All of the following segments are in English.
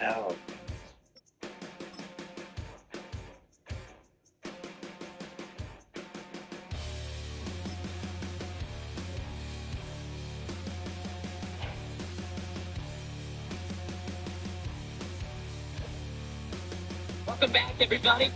out. Welcome back, everybody.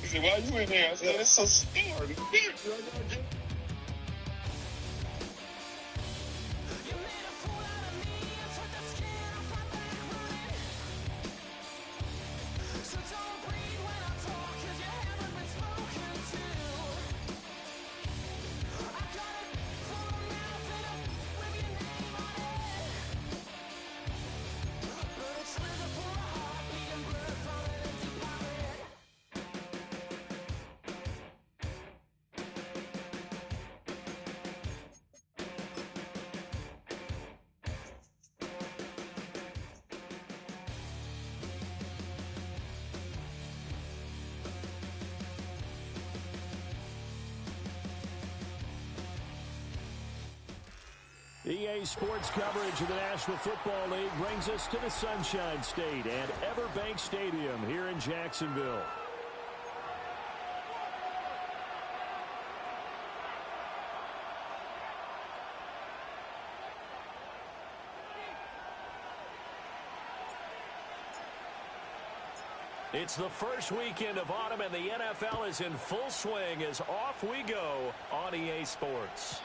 He said, why you in there? I said, it's so scary. EA Sports coverage of the National Football League brings us to the Sunshine State and Everbank Stadium here in Jacksonville. It's the first weekend of autumn and the NFL is in full swing as off we go on EA Sports.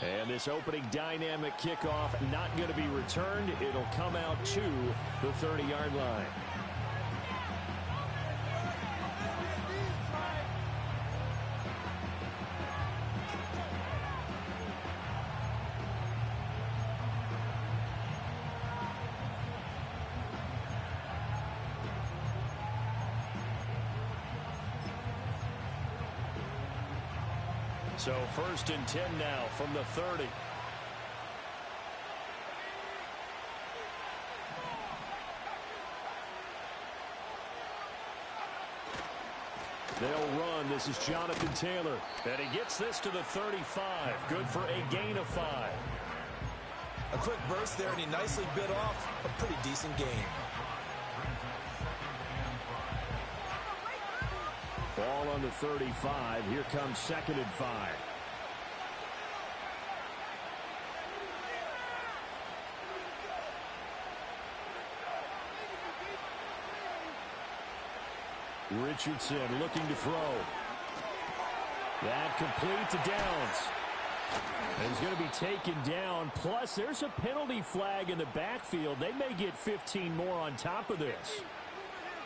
And this opening dynamic kickoff not going to be returned. It'll come out to the 30-yard line. So 1st and 10 now from the 30. They'll run. This is Jonathan Taylor. And he gets this to the 35. Good for a gain of 5. A quick burst there, and he nicely bit off a pretty decent gain. Ball on the 35. Here comes 2nd and 5. Richardson looking to throw. That complete to Downs. And he's going to be taken down. Plus, there's a penalty flag in the backfield. They may get 15 more on top of this.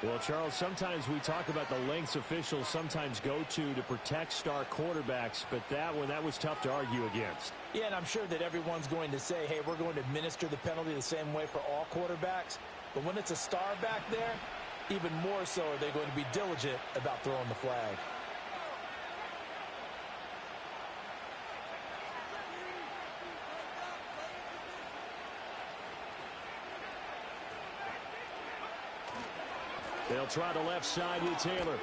Well, Charles, sometimes we talk about the lengths officials sometimes go to protect star quarterbacks, but that was tough to argue against. Yeah, and I'm sure that everyone's going to say, hey, we're going to administer the penalty the same way for all quarterbacks. But when it's a star back there, even more so are they going to be diligent about throwing the flag. They'll try the left side with Taylor.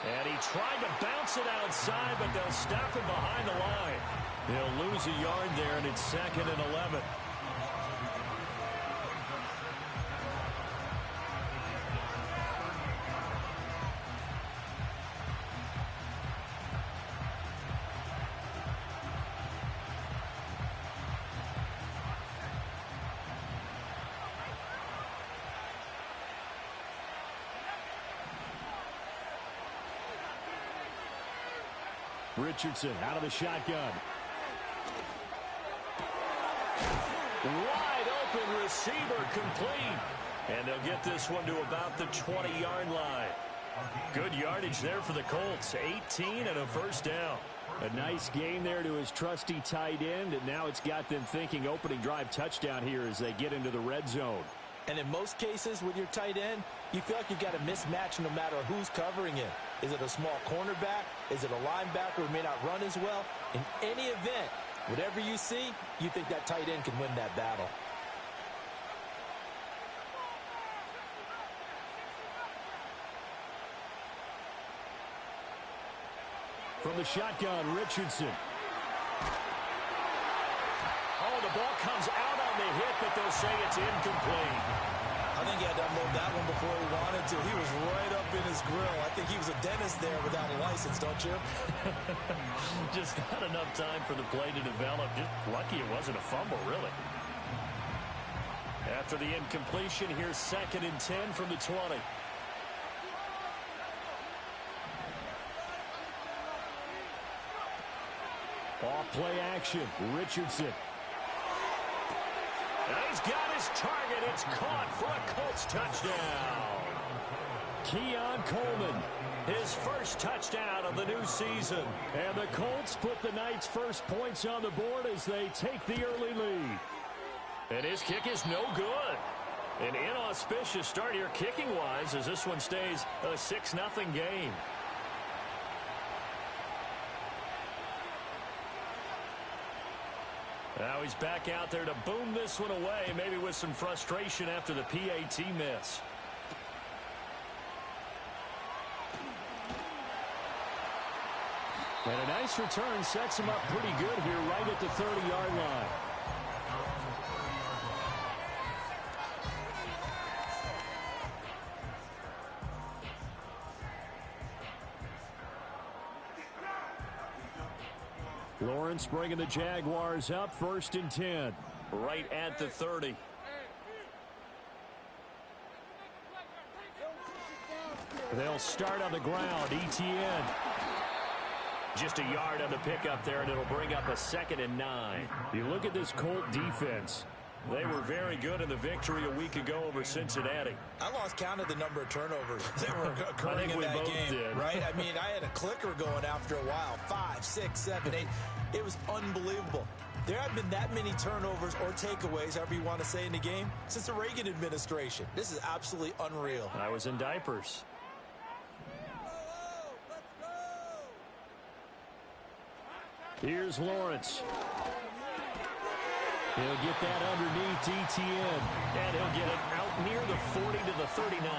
And he tried to bounce it outside, but they'll stop him behind the line. They'll lose a yard there, and it's 2nd and 11. Richardson out of the shotgun. Wide open receiver complete. And they'll get this one to about the 20-yard line. Good yardage there for the Colts. 18 and a first down. A nice gain there to his trusty tight end, and now it's got them thinking opening drive touchdown here as they get into the red zone. And in most cases with your tight end, you feel like you've got a mismatch no matter who's covering him. Is it a small cornerback? Is it a linebacker who may not run as well? In any event, whatever you see, you think that tight end can win that battle. From the shotgun, Richardson. Oh, the ball comes out on the hit, but they'll say it's incomplete. I think he had to unload that one before he wanted to. He was right up in his grill. I think he was a dentist there without a license, don't you? Just not enough time for the play to develop. Just lucky it wasn't a fumble, really. After the incompletion, here's 2nd and 10 from the 20. Off play action, Richardson. And he's got his target. It's caught for a Colts touchdown. Keon Coleman, his first touchdown of the new season. And the Colts put the Knights' first points on the board as they take the early lead. And his kick is no good. An inauspicious start here kicking-wise as this one stays a 6-0 game. Now he's back out there to boom this one away, maybe with some frustration after the PAT miss. And a nice return sets him up pretty good here right at the 30-yard line. Lawrence bringing the Jaguars up, 1st and 10. Right at the 30. They'll start on the ground. ETN. Just a yard on the pickup there, and it'll bring up a 2nd and 9. You look at this Colt defense. They were very good in the victory a week ago over Cincinnati. I lost count of the number of turnovers that were occurring in that game, right? I mean, I had a clicker going after a while. 5, 6, 7, 8. It was unbelievable. There have been that many turnovers or takeaways, however you want to say, in the game since the Reagan administration. This is absolutely unreal. I was in diapers. Here's Lawrence. He'll get that underneath ETN. And he'll get it out near the 40 to the 39.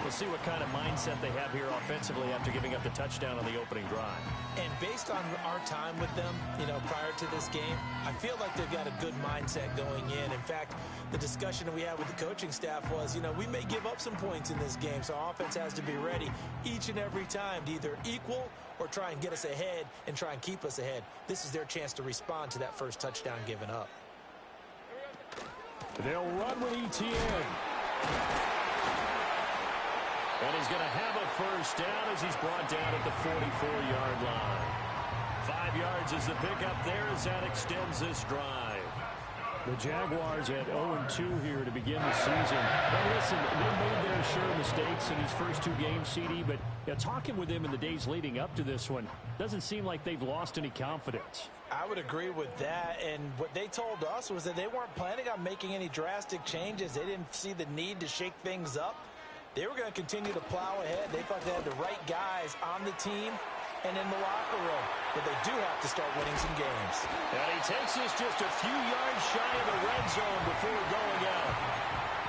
We'll see what kind of mindset they have here offensively after giving up the touchdown on the opening drive. And based on our time with them, prior to this game, I feel like they've got a good mindset going in. In fact, the discussion that we had with the coaching staff was, we may give up some points in this game, so our offense has to be ready each and every time to either equal or try and get us ahead and try and keep us ahead. This is their chance to respond to that first touchdown given up. They'll run with ETN. And he's going to have a first down as he's brought down at the 44-yard line. 5 yards is the pickup there as that extends this drive. The Jaguars at 0-2 here to begin the season. Now listen, they made their share of mistakes in these first 2 games, CD, but talking with them in the days leading up to this one, doesn't seem like they've lost any confidence. I would agree with that, and what they told us was that they weren't planning on making any drastic changes. They didn't see the need to shake things up. They were going to continue to plow ahead. They thought they had the right guys on the team and in the locker room. But they do have to start winning some games. And he takes us just a few yards shy of the red zone before going out.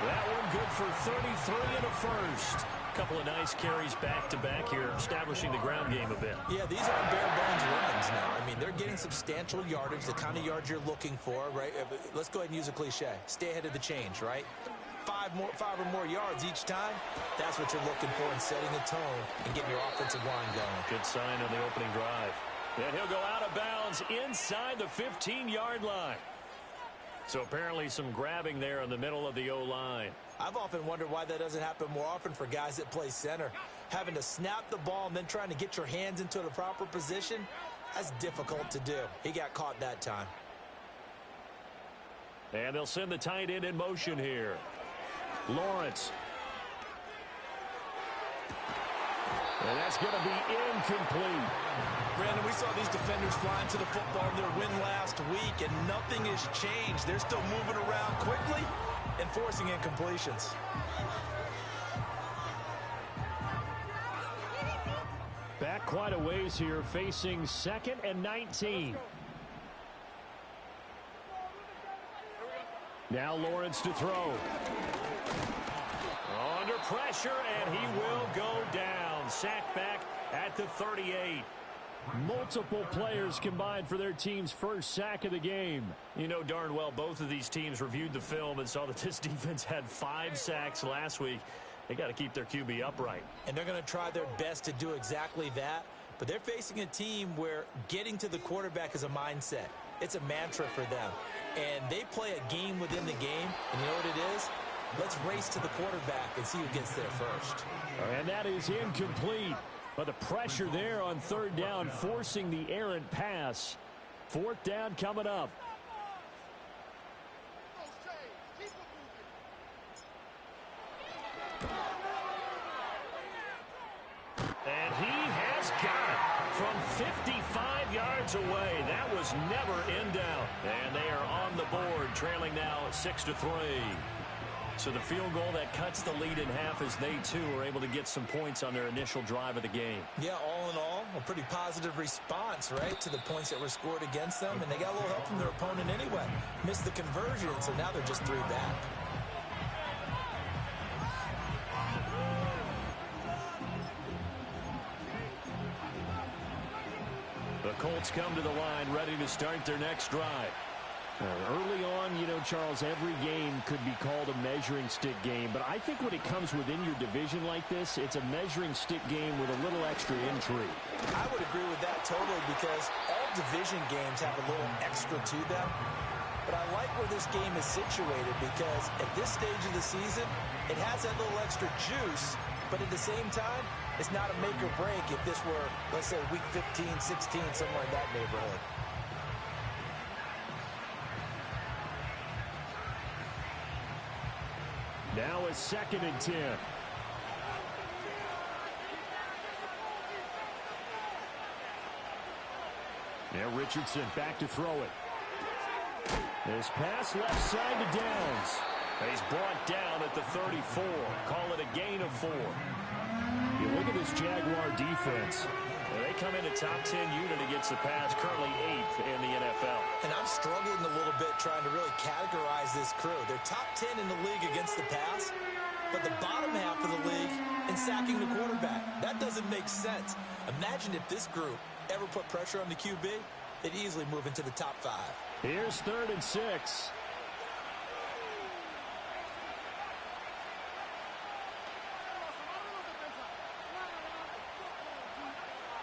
That one good for 33 and a first. Couple of nice carries back-to-back here, establishing the ground game a bit. Yeah, these aren't bare-bones runs now. I mean, they're getting substantial yardage, the kind of yards you're looking for, right? Let's go ahead and use a cliche. Stay ahead of the change, right? 5 or more yards each time, that's what you're looking for in setting the tone and getting your offensive line going. Good sign on the opening drive. And he'll go out of bounds inside the 15-yard line. So apparently some grabbing there in the middle of the O-line. I've often wondered why that doesn't happen more often for guys that play center. having to snap the ball and then trying to get your hands into the proper position, that's difficult to do. He got caught that time. And they'll send the tight end in motion here. Lawrence. And that's going to be incomplete. Brandon, we saw these defenders flying to the football in their win last week, and nothing has changed. They're still moving around quickly and forcing incompletions. Back quite a ways here, facing 2nd and 19. Now Lawrence to throw. Under pressure, and he will go down. Sacked back at the 38. Multiple players combined for their team's first sack of the game. You know darn well both of these teams reviewed the film and saw that this defense had 5 sacks last week. They got to keep their QB upright. And they're going to try their best to do exactly that. But they're facing a team where getting to the quarterback is a mindset. It's a mantra for them. And they play a game within the game. And you know what it is? Let's race to the quarterback and see who gets there first. And that is incomplete. But the pressure there on 3rd down, forcing the errant pass. 4th down coming up. And he has got it from 55 yards away. That was never in doubt. And they are on the board, trailing now 6-3. So the field goal that cuts the lead in half as they, too, are able to get some points on their initial drive of the game. Yeah, all in all, a pretty positive response, right, to the points that were scored against them. And they got a little help from their opponent anyway. Missed the conversion, so now they're just 3 back. The Colts come to the line, ready to start their next drive. Early on, you know, Charles, every game could be called a measuring stick game. But I think when it comes within your division like this, it's a measuring stick game with a little extra intrigue. I would agree with that totally because all division games have a little extra to them. But I like where this game is situated because at this stage of the season, it has that little extra juice. But at the same time, it's not a make or break if this were, let's say, week 15, 16, somewhere in that neighborhood. Now it's 2nd and 10. Now Richardson back to throw it. This pass left side to Downs. He's brought down at the 34. Call it a gain of 4. You look at this Jaguar defense. They come in a top 10 unit against the pass, currently 8th in the NFL. And I'm struggling a little bit trying to really categorize this crew. They're top 10 in the league against the pass, but the bottom half of the league in sacking the quarterback. That doesn't make sense. Imagine if this group ever put pressure on the QB, they'd easily move into the top 5. Here's 3rd and 6.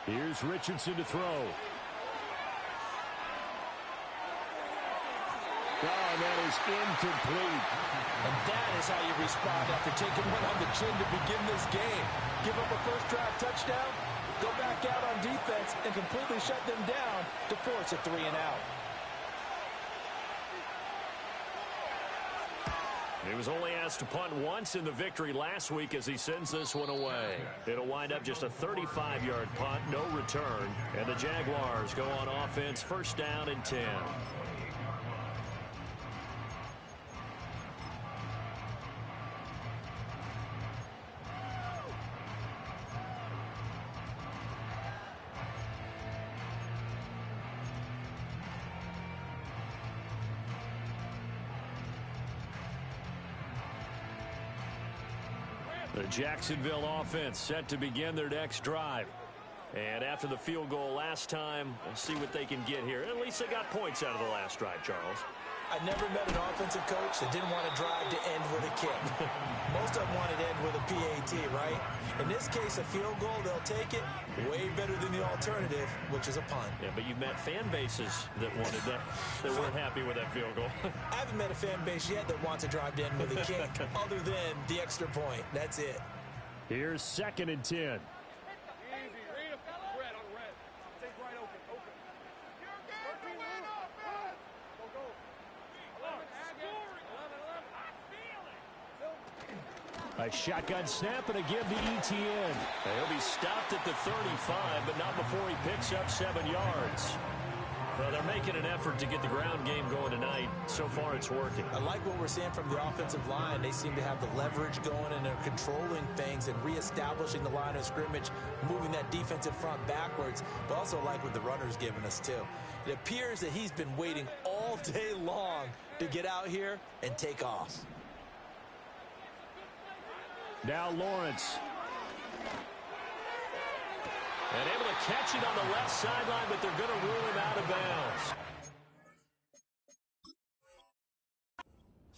Here's Richardson to throw. Oh, and that is incomplete. And that is how you respond after taking one on the chin to begin this game. Give up a first drive touchdown, go back out on defense, and completely shut them down to force a 3-and-out. He was only asked to punt once in the victory last week as he sends this one away. It'll wind up just a 35-yard punt, no return. And the Jaguars go on offense, 1st down and 10. The Jacksonville offense set to begin their next drive. And after the field goal last time, we'll see what they can get here. At least they got points out of the last drive, Charles. I never met an offensive coach that didn't want to drive to end with a kick. Most of them wanted to end with a PAT, right? In this case, a field goal, they'll take it way better than the alternative, which is a punt. Yeah, but you've met fan bases that wanted that, that weren't happy with that field goal. I haven't met a fan base yet that wants to drive to end with a kick, other than the extra point. That's it. Here's 2nd and 10. A shotgun snap and a give to ETN. He'll be stopped at the 35, but not before he picks up 7 yards. Well, they're making an effort to get the ground game going tonight. So far, it's working. I like what we're seeing from the offensive line. They seem to have the leverage going, and they're controlling things and reestablishing the line of scrimmage, moving that defensive front backwards. But also like what the runner's giving us, too. It appears that he's been waiting all day long to get out here and take off. Now Lawrence. And able to catch it on the left sideline, but they're going to rule him out of bounds.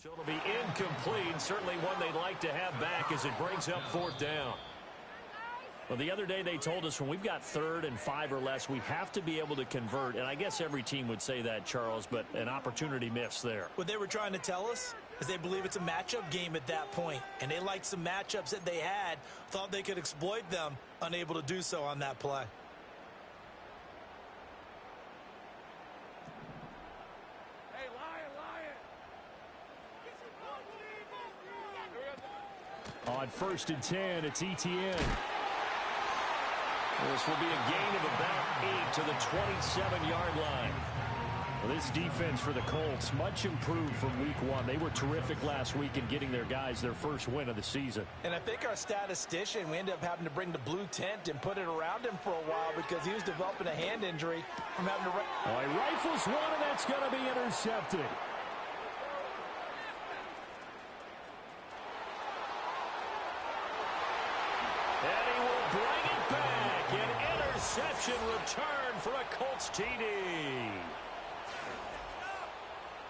So it'll be incomplete. Certainly one they'd like to have back as it brings up 4th down. Well, the other day they told us when we've got 3rd and 5 or less, we have to be able to convert. And I guess every team would say that, Charles, but an opportunity miss there. What they were trying to tell us is they believe it's a matchup game at that point. And they liked some matchups that they had, thought they could exploit them, unable to do so on that play. On 1st and 10, it's ETN. This will be a gain of about 8 to the 27-yard line. Well, this defense for the Colts, much improved from week 1. They were terrific last week in getting their guys their first win of the season. And I think our statistician, we ended up having to bring the blue tent and put it around him for a while because he was developing a hand injury from having to... Oh, he rifles one, and that's going to be intercepted. And he will bring it back. An interception return for a Colts TD.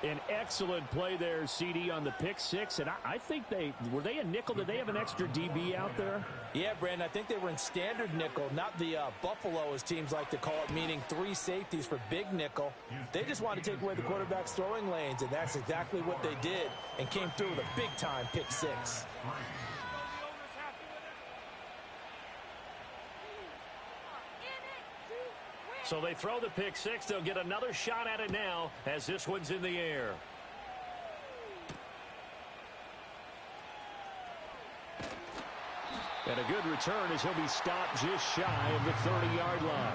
An excellent play there, CD, on the pick 6. And I think were they a nickel? Did they have an extra DB out there? Yeah, Brandon, I think they were in standard nickel, not the Buffalo, as teams like to call it, meaning 3 safeties for big nickel. They just wanted to take away the quarterback's throwing lanes, and that's exactly what they did, and came through with a big-time pick 6. So they throw the pick 6. They'll get another shot at it now as this one's in the air. And a good return as he'll be stopped just shy of the 30-yard line.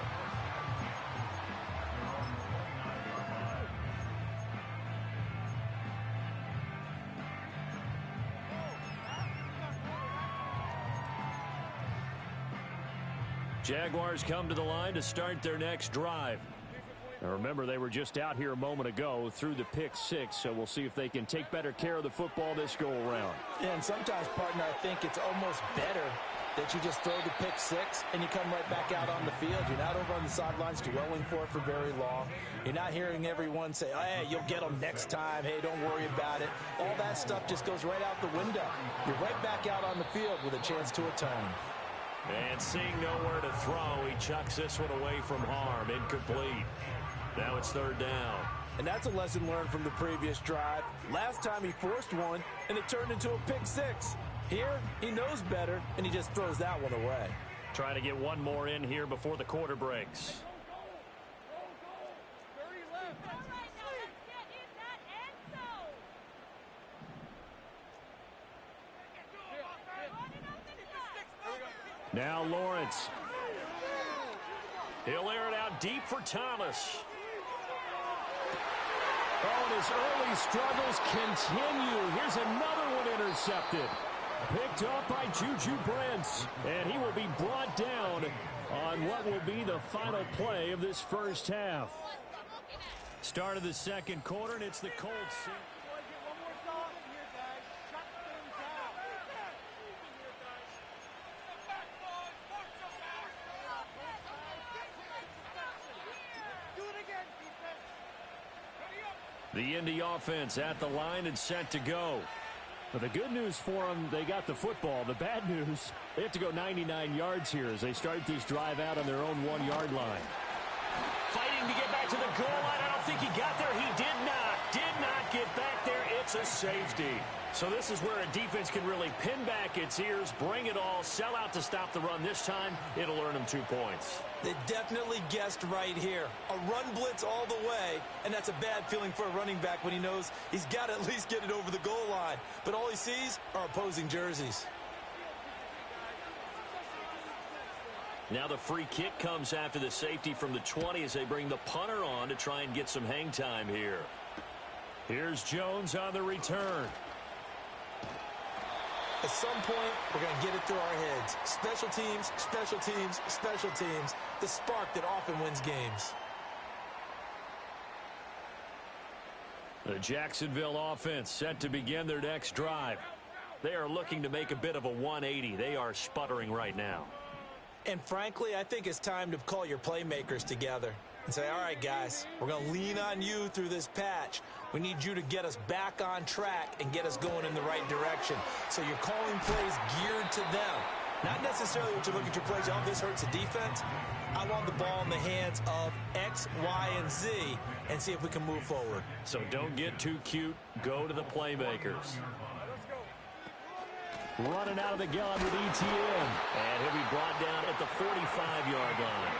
Jaguars come to the line to start their next drive. Now remember, they were just out here a moment ago through the pick 6, so we'll see if they can take better care of the football this go-around. Yeah, and sometimes, partner, I think it's almost better that you just throw the pick 6 and you come right back out on the field. You're not over on the sidelines dwelling for it for very long. You're not hearing everyone say, oh, hey, you'll get them next time. Hey, don't worry about it. All that stuff just goes right out the window. You're right back out on the field with a chance to atone. And seeing nowhere to throw, he chucks this one away from harm. Incomplete. Now it's 3rd down. And that's a lesson learned from the previous drive. Last time he forced one, and it turned into a pick 6. Here, he knows better, and he just throws that one away. Trying to get one more in here before the quarter breaks. Now Lawrence. He'll air it out deep for Thomas. Oh, and his early struggles continue. Here's another one intercepted. Picked up by Juju Brents. And he will be brought down on what will be the final play of this first half. Start of the second quarter, and it's the Colts. The Indy offense at the line and set to go. But the good news for them, they got the football. The bad news, they have to go 99 yards here as they start this drive out on their own 1-yard line. Fighting to get back to the goal line. I don't think he got there. He did not get back there. It's It's a safety. So this is where a defense can really pin back its ears, bring it all, sell out to stop the run. This time, it'll earn them 2 points. They definitely guessed right here. A run blitz all the way, and that's a bad feeling for a running back when he knows he's got to at least get it over the goal line. But all he sees are opposing jerseys. Now the free kick comes after the safety from the 20 as they bring the punter on to try and get some hang time here. Here's Jones on the return. At some point, we're going to get it through our heads. Special teams, special teams, special teams. The spark that often wins games. The Jacksonville offense set to begin their next drive. They are looking to make a bit of a 180. They are sputtering right now. And frankly, I think it's time to call your playmakers together and say, all right, guys, we're going to lean on you through this patch. We need you to get us back on track and get us going in the right direction. So you're calling plays geared to them. Not necessarily what you look at your plays, oh, this hurts the defense. I want the ball in the hands of X, Y, and Z and see if we can move forward. So don't get too cute. Go to the playmakers. Running out of the gun with ETN. And he'll be brought down at the 45-yard line.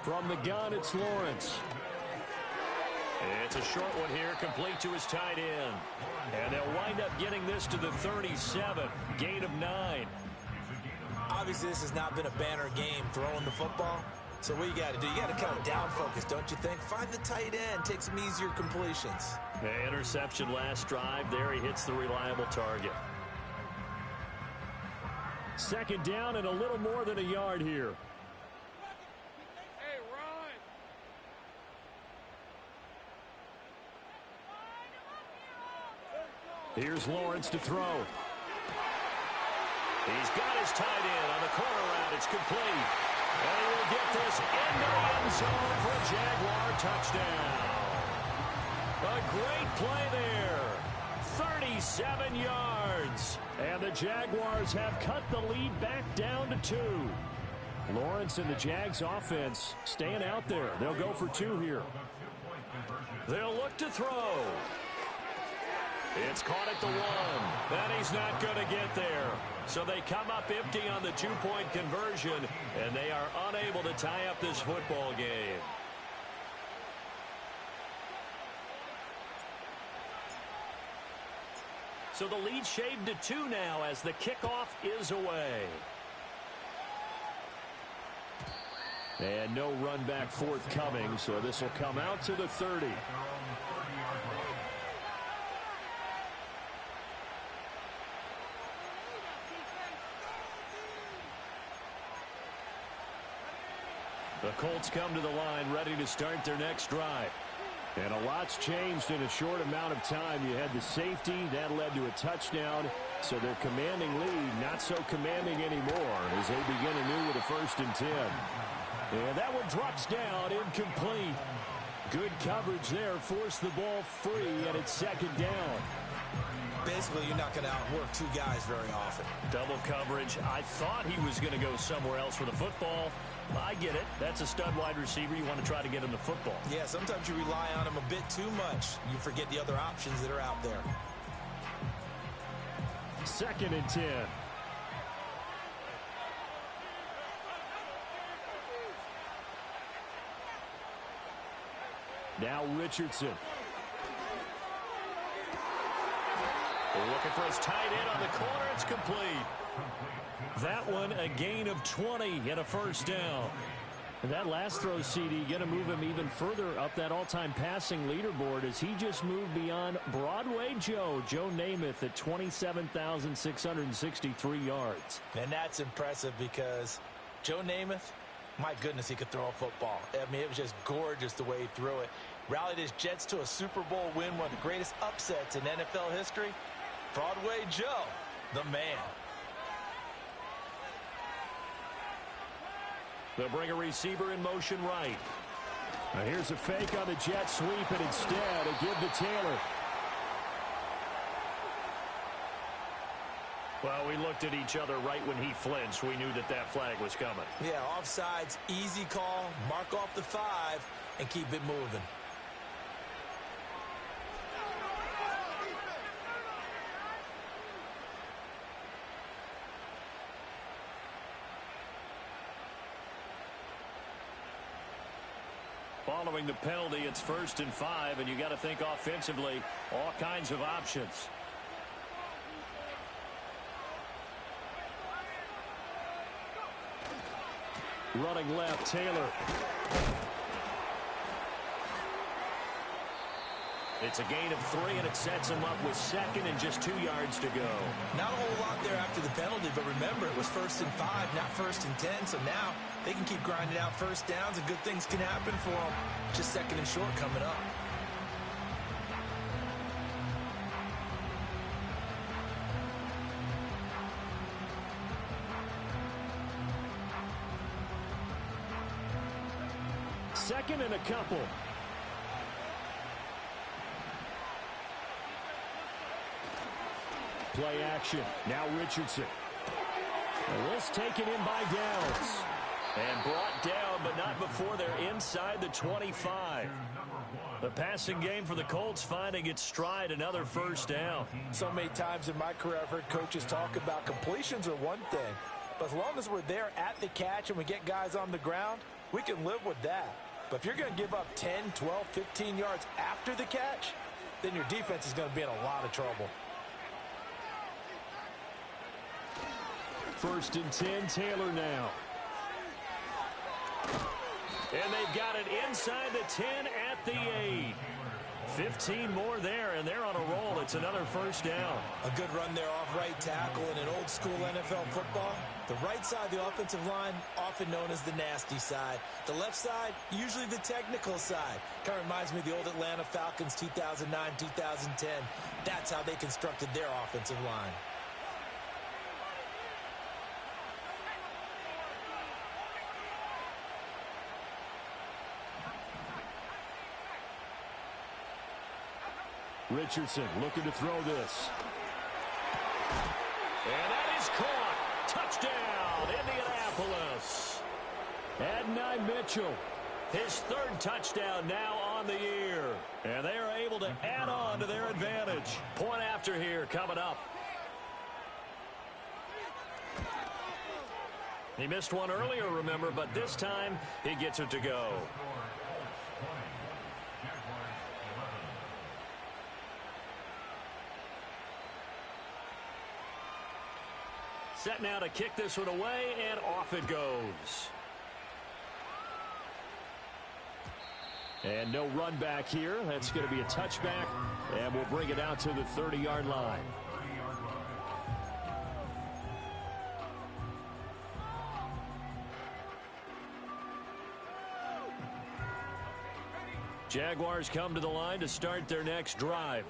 From the gun, it's Lawrence. It's a short one here, complete to his tight end. And they'll wind up getting this to the 37, gain of 9. Obviously, this has not been a banner game throwing the football. So what you got to do, you got to kind of down focus, don't you think? Find the tight end, take some easier completions. The interception last drive. There he hits the reliable target. Second down and a little more than a yard here. Here's Lawrence to throw. He's got his tight end on the corner route. It's complete. And he will get this into the end zone for a Jaguar touchdown. A great play there. 37 yards. And the Jaguars have cut the lead back down to 2. Lawrence and the Jags offense staying out there. They'll go for 2 here. They'll look to throw. It's caught at the 1. And he's not going to get there. So they come up empty on the 2-point conversion, and they are unable to tie up this football game. So the lead shaved to 2 now as the kickoff is away. And no run back forthcoming, so this will come out to the 30. The Colts come to the line ready to start their next drive. And a lot's changed in a short amount of time. You had the safety. That led to a touchdown. So their commanding lead not so commanding anymore as they begin anew with a 1st and 10. And that one drops down, incomplete. Good coverage there. Forced the ball free, and it's 2nd down. Basically, you're not going to outwork 2 guys very often. Double coverage. I thought he was going to go somewhere else with the football. I get it. That's a stud wide receiver. You want to try to get him the football. Yeah, sometimes you rely on him a bit too much. You forget the other options that are out there. 2nd and 10. Now Richardson. Looking for his tight end on the corner. It's complete. That one a gain of 20 and a 1st down. And that last throw, CD, going to move him even further up that all-time passing leaderboard as he just moved beyond Broadway Joe Namath at 27,663 yards. And that's impressive because Joe Namath, my goodness, he could throw a football. I mean, it was just gorgeous the way he threw it. Rallied his Jets to a Super Bowl win, one of the greatest upsets in NFL history. Broadway Joe, the man. They'll bring a receiver in motion right. Now here's a fake on the jet sweep, and instead a give to Taylor. Well, we looked at each other right when he flinched. We knew that that flag was coming. Yeah, offsides, easy call, mark off the 5, and keep it moving. Following the penalty, it's 1st and 5, and you got to think offensively, all kinds of options. Running left, Taylor. It's a gain of 3, and it sets him up with 2nd and just 2 yards to go. Not a whole lot there after the penalty, but remember, it was 1st and 5, not 1st and 10, so now they can keep grinding out first downs, and good things can happen for them. Just 2nd and short coming up. Second and a couple. Play action. Now Richardson. And this taken in by Downs. And brought down, but not before they're inside the 25. The passing game for the Colts finding its stride, another 1st down. So many times in my career I've heard coaches talk about completions are one thing. But as long as we're there at the catch and we get guys on the ground, we can live with that. But if you're going to give up 10, 12, 15 yards after the catch, then your defense is going to be in a lot of trouble. 1st and 10, Taylor now. And they've got it inside the 10 at the 8. 15 more there, and they're on a roll. It's another 1st down. A good run there off right tackle in an old-school NFL football. The right side of the offensive line, often known as the nasty side. The left side, usually the technical side. Kind of reminds me of the old Atlanta Falcons 2009, 2010. That's how they constructed their offensive line. Richardson looking to throw this. And that is caught. Touchdown, Indianapolis. Adonai Mitchell, his 3rd touchdown now on the year. And they are able to add on to their advantage. Point after here coming up. He missed one earlier, remember, but this time he gets it to go. Set now to kick this one away, and off it goes. And no run back here. That's going to be a touchback, and we'll bring it out to the 30-yard line. Jaguars come to the line to start their next drive.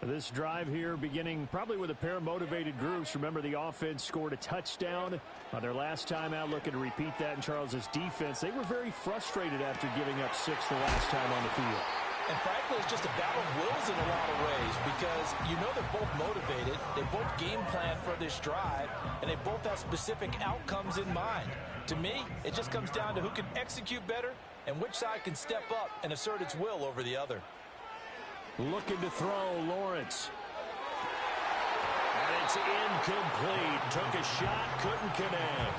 This drive here beginning probably with a pair of motivated groups. Remember, the offense scored a touchdown on their last time out. Looking to repeat that in Charles's defense. They were very frustrated after giving up 6 the last time on the field. And frankly, it's just a battle of wills in a lot of ways because you know they're both motivated. They both game plan for this drive, and they both have specific outcomes in mind. To me, it just comes down to who can execute better and which side can step up and assert its will over the other. Looking to throw, Lawrence. And it's incomplete. Took a shot, couldn't connect.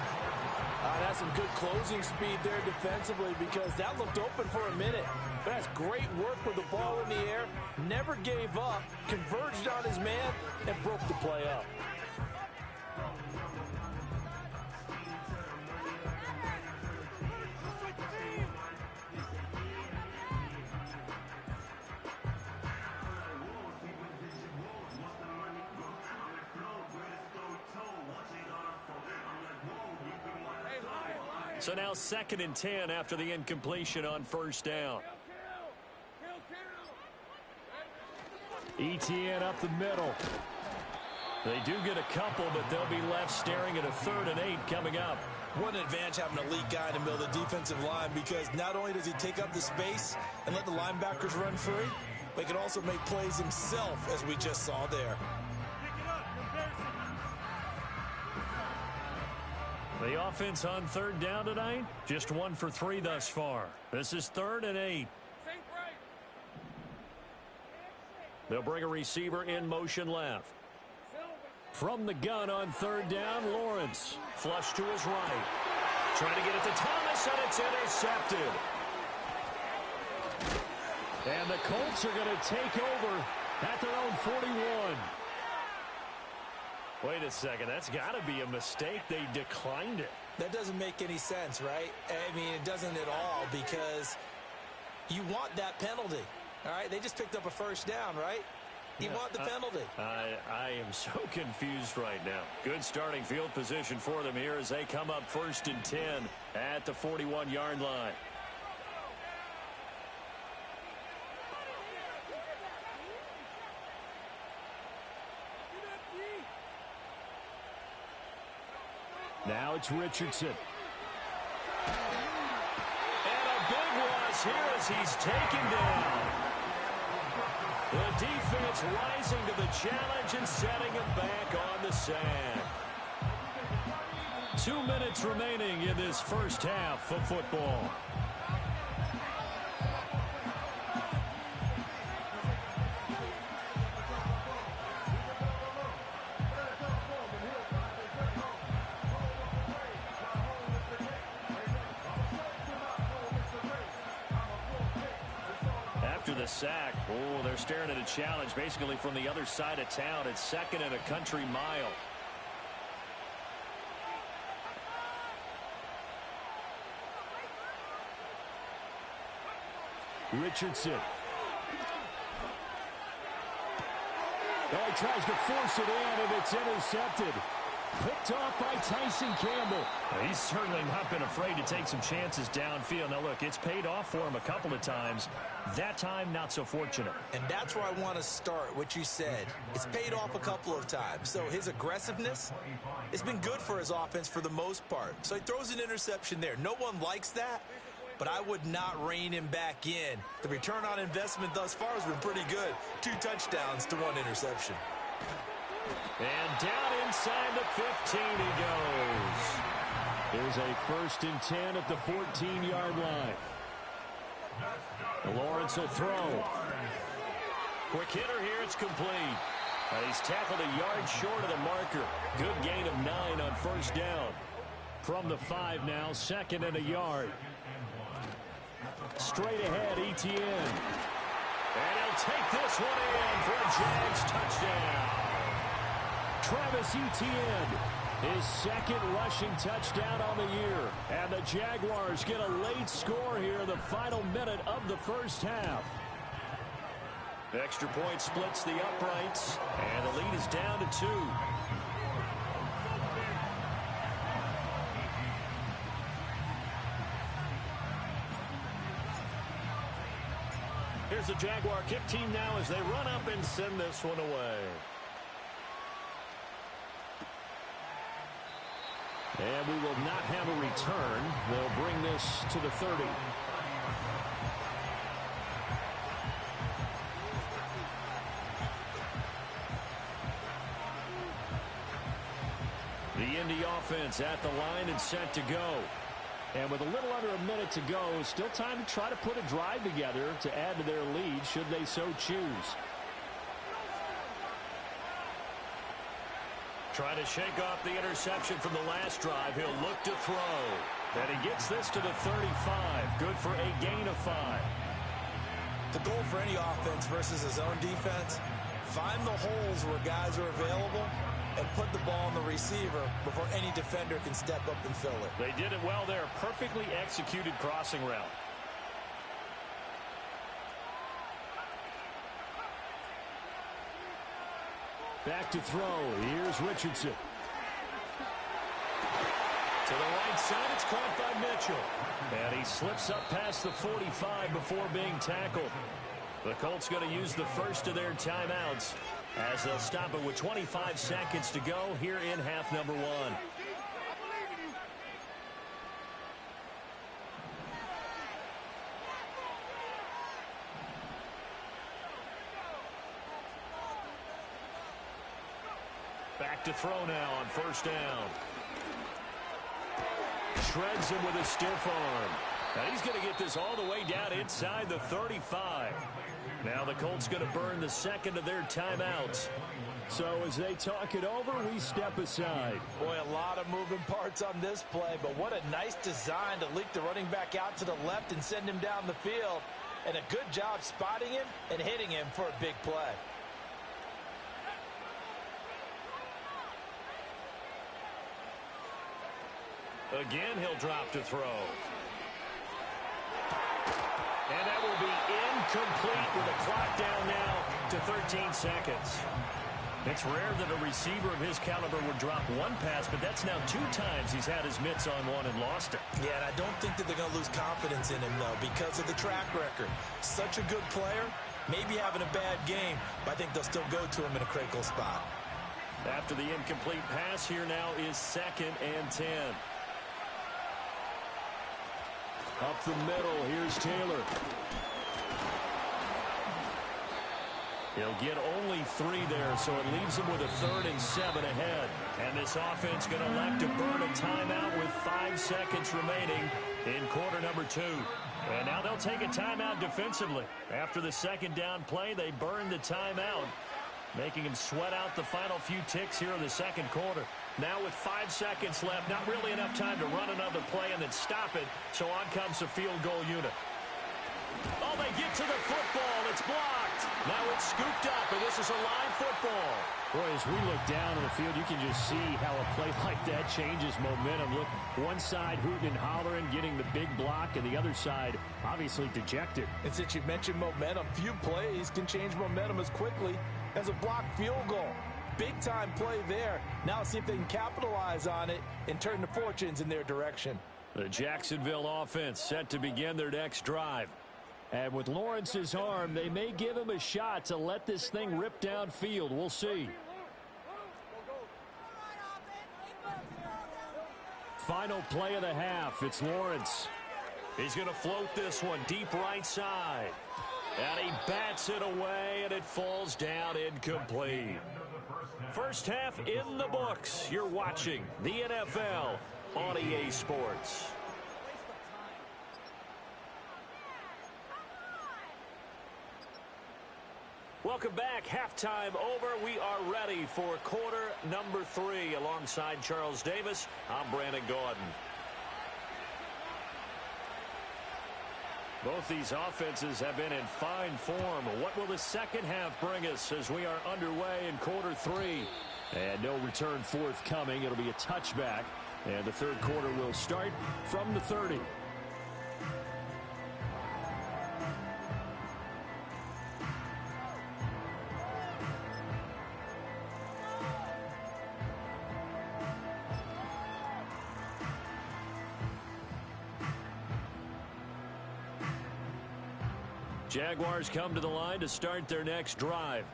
That's some good closing speed there defensively because that looked open for a minute. But that's great work with the ball in the air. Never gave up, converged on his man, and broke the play up. So now 2nd and 10 after the incompletion on 1st down. ETN up the middle. They do get a couple, but they'll be left staring at a 3rd and 8 coming up. What an advantage having an elite guy in the middle of the defensive line because not only does he take up the space and let the linebackers run free, but he can also make plays himself, as we just saw there. The offense on third down tonight, just 1 for 3 thus far. This is 3rd and 8. They'll bring a receiver in motion left. From the gun on 3rd down, Lawrence. Flush to his right. Trying to get it to Thomas, and it's intercepted. And the Colts are going to take over at their own 41. Wait a second, that's got to be a mistake. They declined it. That doesn't make any sense, right? I mean, it doesn't at all, because you want that penalty. All right, they just picked up a first down, right? You want the penalty. I am so confused right now. Good starting field position for them here as they come up 1st and 10 at the 41-yard line. Now it's Richardson. And a big loss here as he's taken down. The defense rising to the challenge and setting him back on the sack. 2 minutes remaining in this first half of football. Sack. Oh, they're staring at a challenge basically from the other side of town. It's 2nd and a country mile. Richardson. Oh, he tries to force it in, and it's intercepted. Picked off by Tyson Campbell. He's certainly not been afraid to take some chances downfield. Now, look, it's paid off for him a couple of times. That time, not so fortunate. And that's where I want to start, what you said. It's paid off a couple of times. So his aggressiveness has been good for his offense for the most part. So he throws an interception there. No one likes that, but I would not rein him back in. The return on investment thus far has been pretty good. 2 touchdowns to 1 interception. And down inside the 15 he goes. There's a 1st and 10 at the 14-yard line. Lawrence will throw. Quick hitter here, it's complete. He's tackled a yard short of the marker. Good gain of 9 on 1st down. From the 5 now, 2nd and a yard. Straight ahead, Etienne. And he'll take this one in for a Jags touchdown. Travis Etienne, his 2nd rushing touchdown on the year. And the Jaguars get a late score here in the final minute of the first half. Extra point splits the uprights, and the lead is down to 2. Here's the Jaguar kick team now as they run up and send this one away. And we will not have a return. They'll bring this to the 30. The Indy offense at the line and set to go. And with a little under a minute to go, still time to try to put a drive together to add to their lead should they so choose. Trying to shake off the interception from the last drive. He'll look to throw. And he gets this to the 35. Good for a gain of 5. The goal for any offense versus his own defense, find the holes where guys are available and put the ball on the receiver before any defender can step up and fill it. They did it well there. Perfectly executed crossing route. Back to throw. Here's Richardson. To the right side, it's caught by Mitchell. And he slips up past the 45 before being tackled. The Colts going to use the first of their timeouts as they'll stop it with 25 seconds to go here in half number 1. Back to throw now on 1st down. Shreds him with a stiff arm. Now he's going to get this all the way down inside the 35. Now the Colts going to burn the second of their timeouts. So as they talk it over, we step aside. Boy, a lot of moving parts on this play, but what a nice design to leak the running back out to the left and send him down the field. And a good job spotting him and hitting him for a big play. Again, he'll drop to throw. And that will be incomplete with a clock down now to 13 seconds. It's rare that a receiver of his caliber would drop one pass, but that's now 2 times he's had his mitts on one and lost it. Yeah, and I don't think that they're going to lose confidence in him, though, because of the track record. Such a good player, maybe having a bad game, but I think they'll still go to him in a critical spot. After the incomplete pass, here now is 2nd and 10. Up the middle, here's Taylor. He'll get only 3 there, so it leaves him with a 3rd and 7 ahead. And this offense going to elect to burn a timeout with 5 seconds remaining in quarter number 2. And now they'll take a timeout defensively. After the second down play, they burn the timeout, making him sweat out the final few ticks here in the second quarter. Now with 5 seconds left, not really enough time to run another play and then stop it, so on comes the field goal unit. Oh, they get to the football. It's blocked. Now it's scooped up, and this is a live football. Boy, as we look down on the field, you can just see how a play like that changes momentum. Look, one side hooting and hollering, getting the big block, and the other side obviously dejected. And since you mentioned momentum, few plays can change momentum as quickly as a blocked field goal. Big-time play there. Now see if they can capitalize on it and turn the fortunes in their direction. The Jacksonville offense set to begin their next drive. And with Lawrence's arm, they may give him a shot to let this thing rip downfield. We'll see. Final play of the half. It's Lawrence. He's going to float this one deep right side. And he bats it away, and it falls down incomplete. First half in the books. You're watching the NFL on EA Sports. Welcome back. Halftime over. We are ready for quarter number 3. Alongside Charles Davis, I'm Brandon Gordon. Both these offenses have been in fine form. What will the second half bring us as we are underway in quarter 3? And no return forthcoming. It'll be a touchback. And the third quarter will start from the 30. Jaguars come to the line to start their next drive.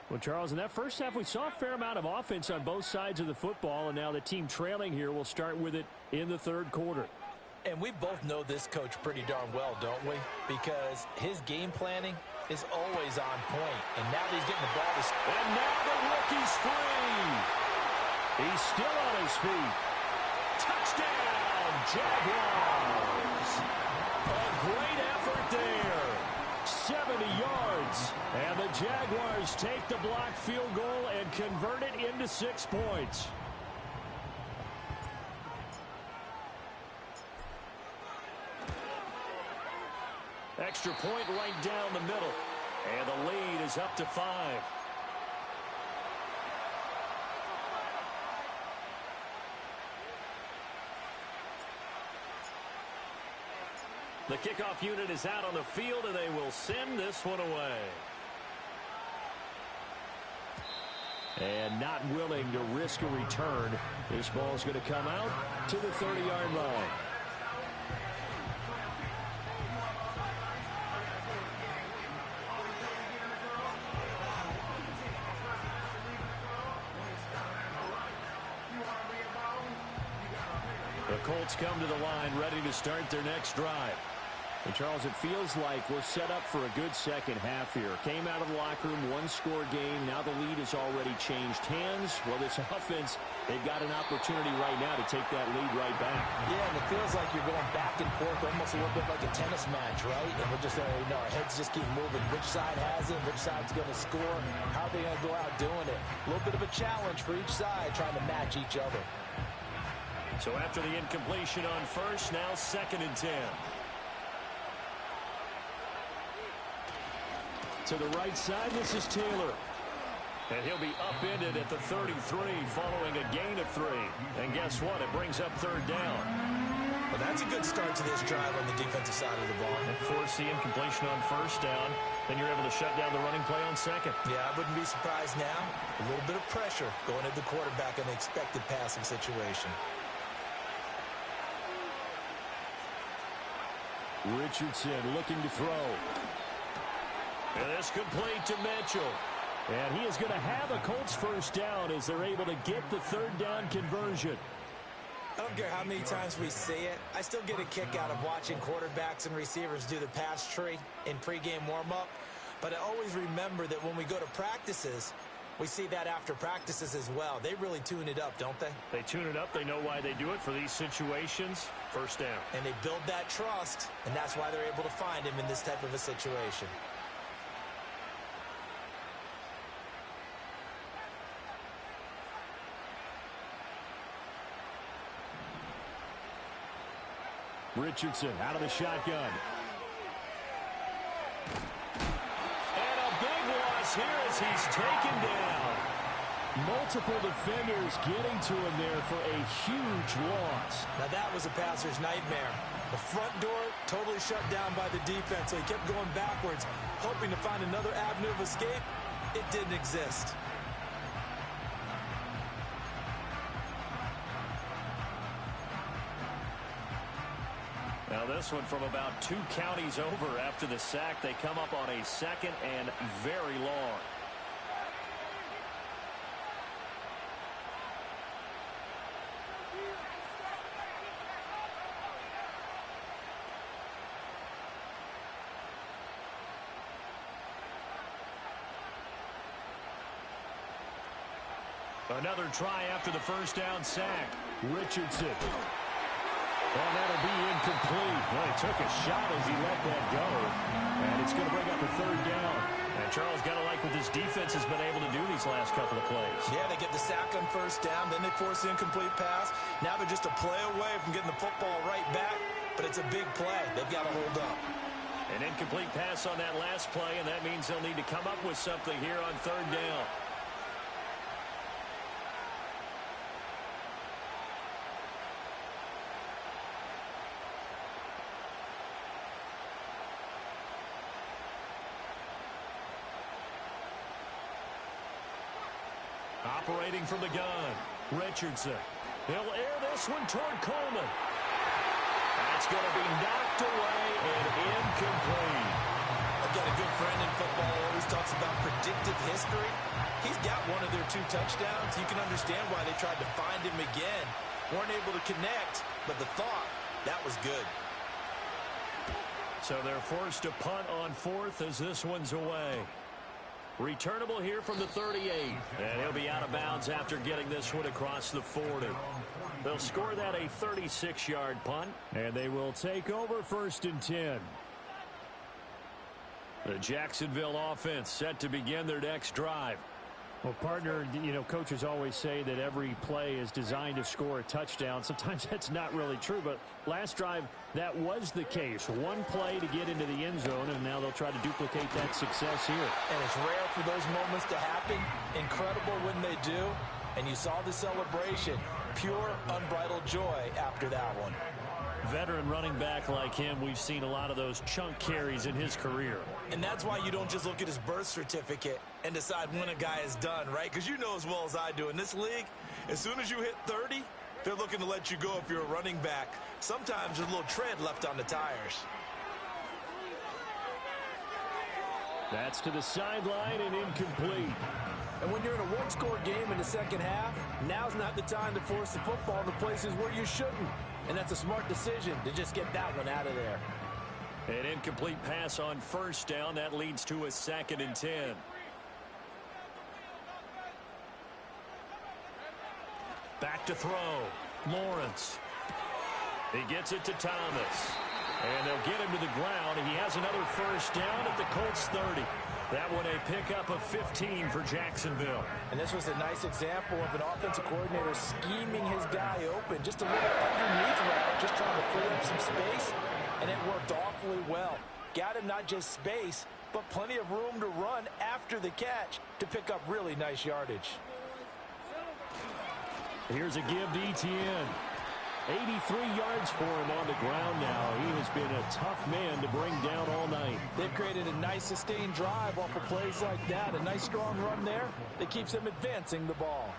Well, Charles, in that first half, we saw a fair amount of offense on both sides of the football, and now the team trailing here will start with it in the third quarter. And we both know this coach pretty darn well, don't we? Because his game planning is always on point. And now that he's getting the ball to... And now the rookie's free. He's still on his feet. Touchdown, Jaguars. A great effort there. 70 yards. And the Jaguars take the blocked field goal and convert it into 6 points. Extra point right down the middle. And the lead is up to 5. The kickoff unit is out on the field, and they will send this one away. And not willing to risk a return. This ball's going to come out to the 30-yard line. The Colts come to the line ready to start their next drive. And Charles, it feels like we're set up for a good second half here. Came out of the locker room, one-score game. Now the lead has already changed hands. Well, this offense, they've got an opportunity right now to take that lead right back. Yeah, and it feels like you're going back and forth, almost a little bit like a tennis match, right? And we're just, our heads just keep moving. Which side has it? Which side's going to score? How are they going to go out doing it? A little bit of a challenge for each side, trying to match each other. So after the incompletion on first, now 2nd and 10. To the right side, this is Taylor. And he'll be upended at the 33 following a gain of 3. And guess what? It brings up 3rd down. Well, that's a good start to this drive on the defensive side of the ball. And force the incompletion on 1st down. Then you're able to shut down the running play on 2nd. Yeah, I wouldn't be surprised now. A little bit of pressure going at the quarterback in the expected passing situation. Richardson looking to throw. And this complete to Mitchell. And he is going to have a Colts 1st down as they're able to get the 3rd down conversion. I don't care how many times we see it. I still get a kick out of watching quarterbacks and receivers do the pass tree in pregame warm-up. But I always remember that when we go to practices, we see that after practices as well. They really tune it up, don't they? They tune it up. They know why they do it for these situations. 1st down. And they build that trust, and that's why they're able to find him in this type of a situation. Richardson out of the shotgun. And a big loss here as he's taken down. Multiple defenders getting to him there for a huge loss. Now that was a passer's nightmare. The front door totally shut down by the defense, so he kept going backwards, hoping to find another avenue of escape. It didn't exist. Now this one from about 2 counties over after the sack. They come up on a 2nd and very long. Another try after the 1st down sack. Richardson. And that'll be incomplete. Well, he took a shot as he let that go. And it's going to bring up a 3rd down. And Charles got to like what this defense has been able to do these last couple of plays. Yeah, they get the sack on 1st down. Then they force the incomplete pass. Now they're just a play away from getting the football right back. But it's a big play. They've got to hold up. An incomplete pass on that last play, and that means they'll need to come up with something here on 3rd down. Operating from the gun, Richardson. He'll air this one toward Coleman. That's going to be knocked away and incomplete. I've got a good friend in football who always talks about predictive history. He's got one of their 2 touchdowns. You can understand why they tried to find him again. Weren't able to connect, but the thought, that was good. So they're forced to punt on 4th as this one's away. Returnable here from the 38. And he'll be out of bounds after getting this one across the 40. They'll score that a 36-yard punt. And they will take over 1st and 10. The Jacksonville offense set to begin their next drive. Well, partner, coaches always say that every play is designed to score a touchdown. Sometimes that's not really true, but last drive, that was the case. One play to get into the end zone, and now they'll try to duplicate that success here. And it's rare for those moments to happen. Incredible when they do. And you saw the celebration. Pure, unbridled joy after that one. Veteran running back like him, we've seen a lot of those chunk carries in his career. And that's why you don't just look at his birth certificate and decide when a guy is done, right? Because you know as well as I do, in this league, as soon as you hit 30, they're looking to let you go if you're a running back. Sometimes there's a little tread left on the tires. That's to the sideline and incomplete. And when you're in a one-score game in the second half, now's not the time to force the football in the places where you shouldn't. And that's a smart decision to just get that one out of there. An incomplete pass on first down. That leads to a 2nd and 10. Back to throw. Lawrence. He gets it to Thomas. And they'll get him to the ground. He has another first down at the Colts 30. That one a pickup of 15 for Jacksonville. And this was a nice example of an offensive coordinator scheming his guy open. Just a little underneath route, just trying to free up some space. And it worked awfully well. Got him not just space, but plenty of room to run after the catch to pick up really nice yardage. Here's a give to Etienne. 83 yards for him on the ground now. He has been a tough man to bring down all night. They've created a nice sustained drive off of plays like that. A nice strong run there that keeps them advancing the ball.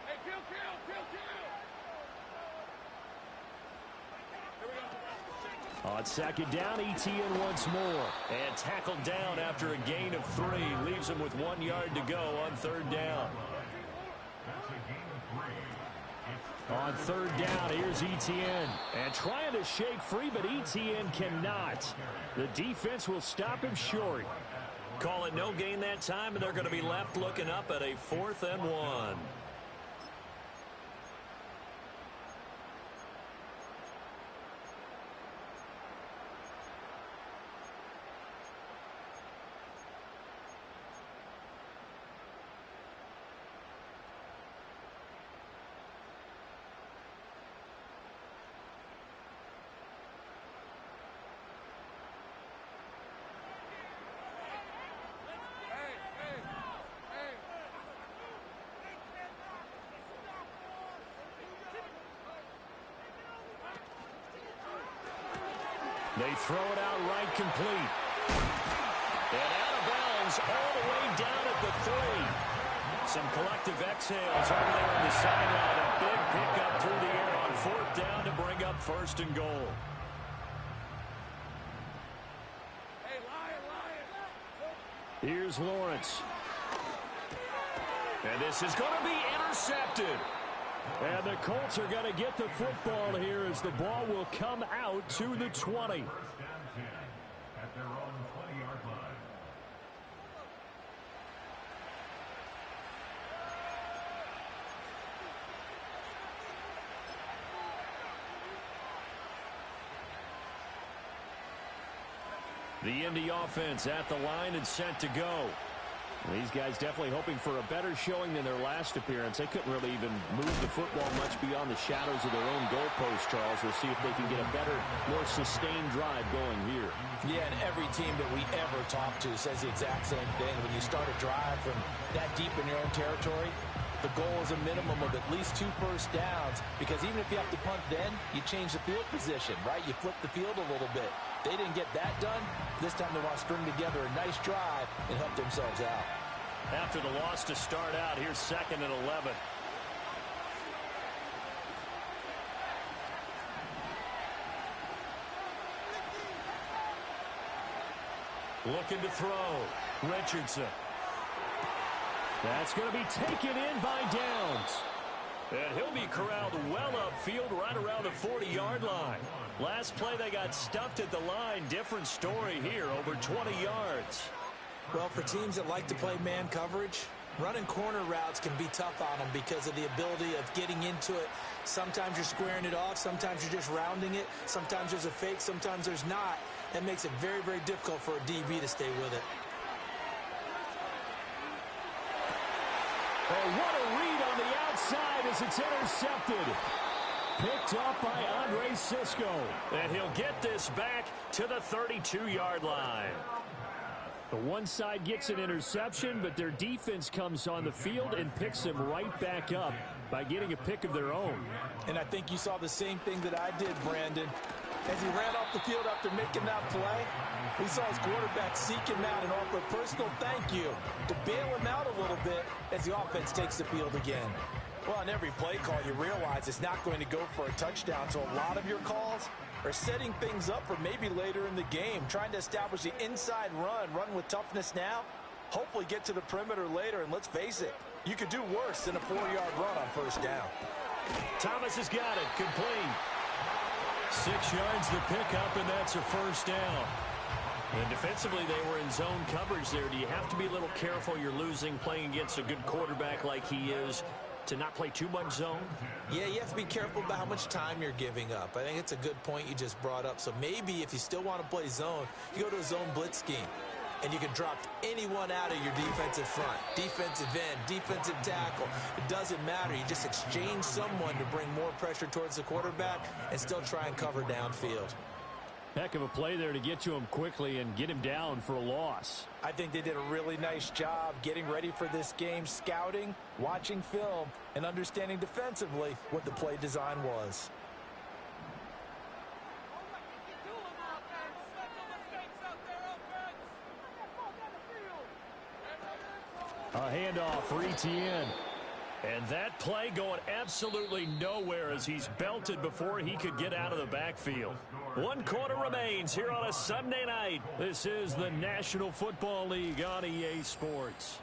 Hey, kill. On 2nd down, Etienne once more. And tackled down after a gain of 3. Leaves him with 1 yard to go on 3rd down. On 3rd down, here's Etienne. And trying to shake free, but Etienne cannot. The defense will stop him short. Call it no gain that time, and they're going to be left looking up at a 4th and 1. They throw it out right complete. And out of bounds all the way down at the 3. Some collective exhales over there on the sideline. A big pickup through the air on 4th down to bring up 1st and goal. Here's Lawrence. And this is going to be intercepted. And the Colts are going to get the football here as the ball will come out to the 20. The Indy offense at the line and set to go. These guys definitely hoping for a better showing than their last appearance. They couldn't really even move the football much beyond the shadows of their own goalpost, Charles. We'll see if they can get a better, more sustained drive going here. Yeah, and every team that we ever talk to says the exact same thing. When you start a drive from that deep in your own territory, the goal is a minimum of at least 2 first downs, because even if you have to punt then, you change the field position, right? You flip the field a little bit. They didn't get that done. This time they want to string together a nice drive and help themselves out. After the loss to start out, here's 2nd and 11. Looking to throw. Richardson. That's going to be taken in by Downs. And he'll be corralled well upfield right around the 40-yard line. Last play they got stuffed at the line. Different story here, over 20 yards. Well, for teams that like to play man coverage, running corner routes can be tough on them because of the ability of getting into it. Sometimes you're squaring it off. Sometimes you're just rounding it. Sometimes there's a fake. Sometimes there's not. That makes it very, very difficult for a DB to stay with it. Oh, what a read on the outside as it's intercepted. Picked up by Andre Sisco. And he'll get this back to the 32-yard line. The one side gets an interception, but their defense comes on the field and picks them right back up by getting a pick of their own. And I think you saw the same thing that I did, Brandon. As he ran off the field after making that play, we saw his quarterback seek him out and offer a personal thank you to bail him out a little bit as the offense takes the field again. Well, on every play call, you realize it's not going to go for a touchdown, so a lot of your calls are setting things up for maybe later in the game, trying to establish the inside run with toughness now, hopefully get to the perimeter later, and let's face it, you could do worse than a 4-yard run on first down. Thomas has got it, complete. 6 yards the pickup, and that's a first down. And defensively, they were in zone coverage there. Do you have to be a little careful? You're losing playing against a good quarterback like he is to not play too much zone? Yeah, you have to be careful about how much time you're giving up. I think it's a good point you just brought up. So maybe if you still want to play zone, you go to a zone blitz scheme. And you can drop anyone out of your defensive front. Defensive end, defensive tackle. It doesn't matter. You just exchange someone to bring more pressure towards the quarterback and still try and cover downfield. Heck of a play there to get to him quickly and get him down for a loss. I think they did a really nice job getting ready for this game, scouting, watching film, and understanding defensively what the play design was. A handoff for ETN. And that play going absolutely nowhere as he's belted before he could get out of the backfield. 1 quarter remains here on a Sunday night. This is the National Football League on EA Sports.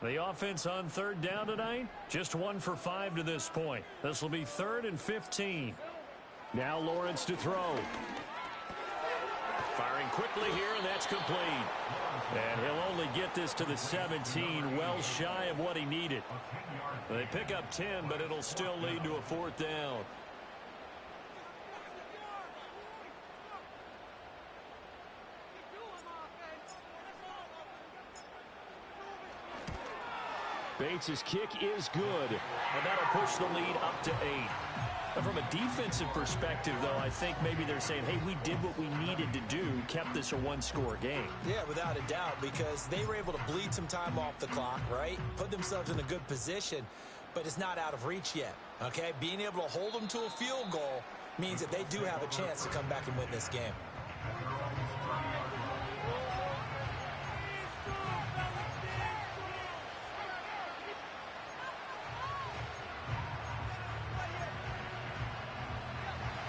The offense on 3rd down tonight, just 1 for 5 to this point. This will be 3rd and 15. Now Lawrence to throw. Firing quickly here, and that's complete. And he'll only get this to the 17, well shy of what he needed. They pick up 10, but it'll still lead to a 4th down. Bates' kick is good, and that'll push the lead up to 8. But from a defensive perspective, though, I think maybe they're saying, hey, we did what we needed to do, kept this a 1-score game. Yeah, without a doubt, because they were able to bleed some time off the clock, right? Put themselves in a good position, but it's not out of reach yet, okay? Being able to hold them to a field goal means that they do have a chance to come back and win this game.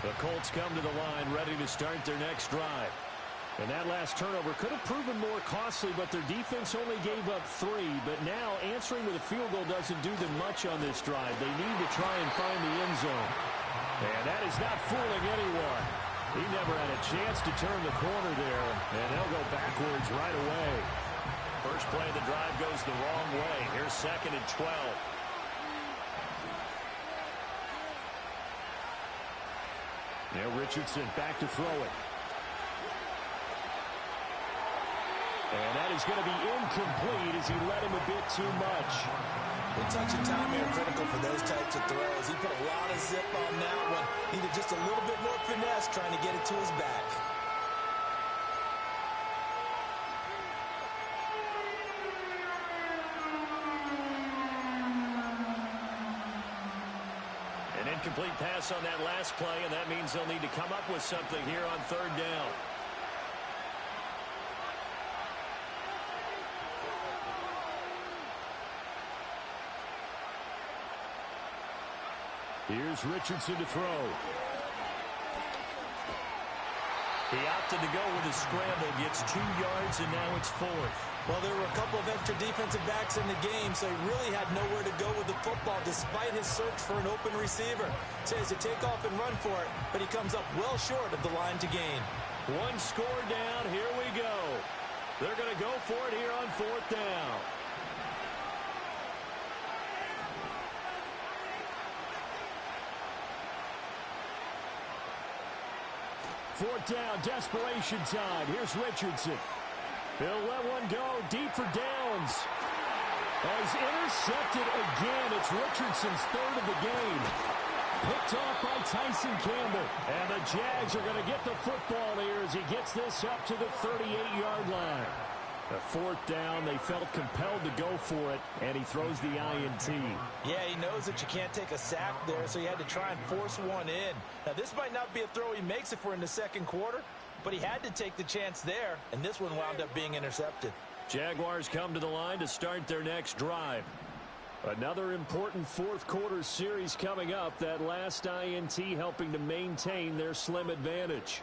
The Colts come to the line ready to start their next drive. And that last turnover could have proven more costly, but their defense only gave up 3. But now answering with a field goal doesn't do them much on this drive. They need to try and find the end zone. And that is not fooling anyone. He never had a chance to turn the corner there, and they'll go backwards right away. First play of the drive goes the wrong way. Here's 2nd and 12. Now Richardson back to throw it. And that is going to be incomplete as he led him a bit too much. The touch and time here critical for those types of throws. He put a lot of zip on that one. Needed just a little bit more finesse trying to get it to his back. An incomplete pass on that last play, and that means they'll need to come up with something here on 3rd down. Here's Richardson to throw. He opted to go with a scramble, gets 2 yards, and now it's 4th. Well, there were a couple of extra defensive backs in the game, so he really had nowhere to go with the football despite his search for an open receiver. So he has to take off and run for it, but he comes up well short of the line to gain. 1 score down. Here we go. They're going to go for it here on 4th down. Fourth down, desperation time. Here's Richardson. He'll let one go deep for downs. As intercepted again, it's Richardson's 3rd of the game. Picked off by Tyson Campbell. And the Jags are going to get the football here as he gets this up to the 38-yard line. A fourth down, they felt compelled to go for it, and he throws the INT. Yeah, he knows that you can't take a sack there, so he had to try and force one in. Now, this might not be a throw he makes if we're in the second quarter, but he had to take the chance there, and this one wound up being intercepted. Jaguars come to the line to start their next drive. Another important fourth quarter series coming up. That last INT helping to maintain their slim advantage.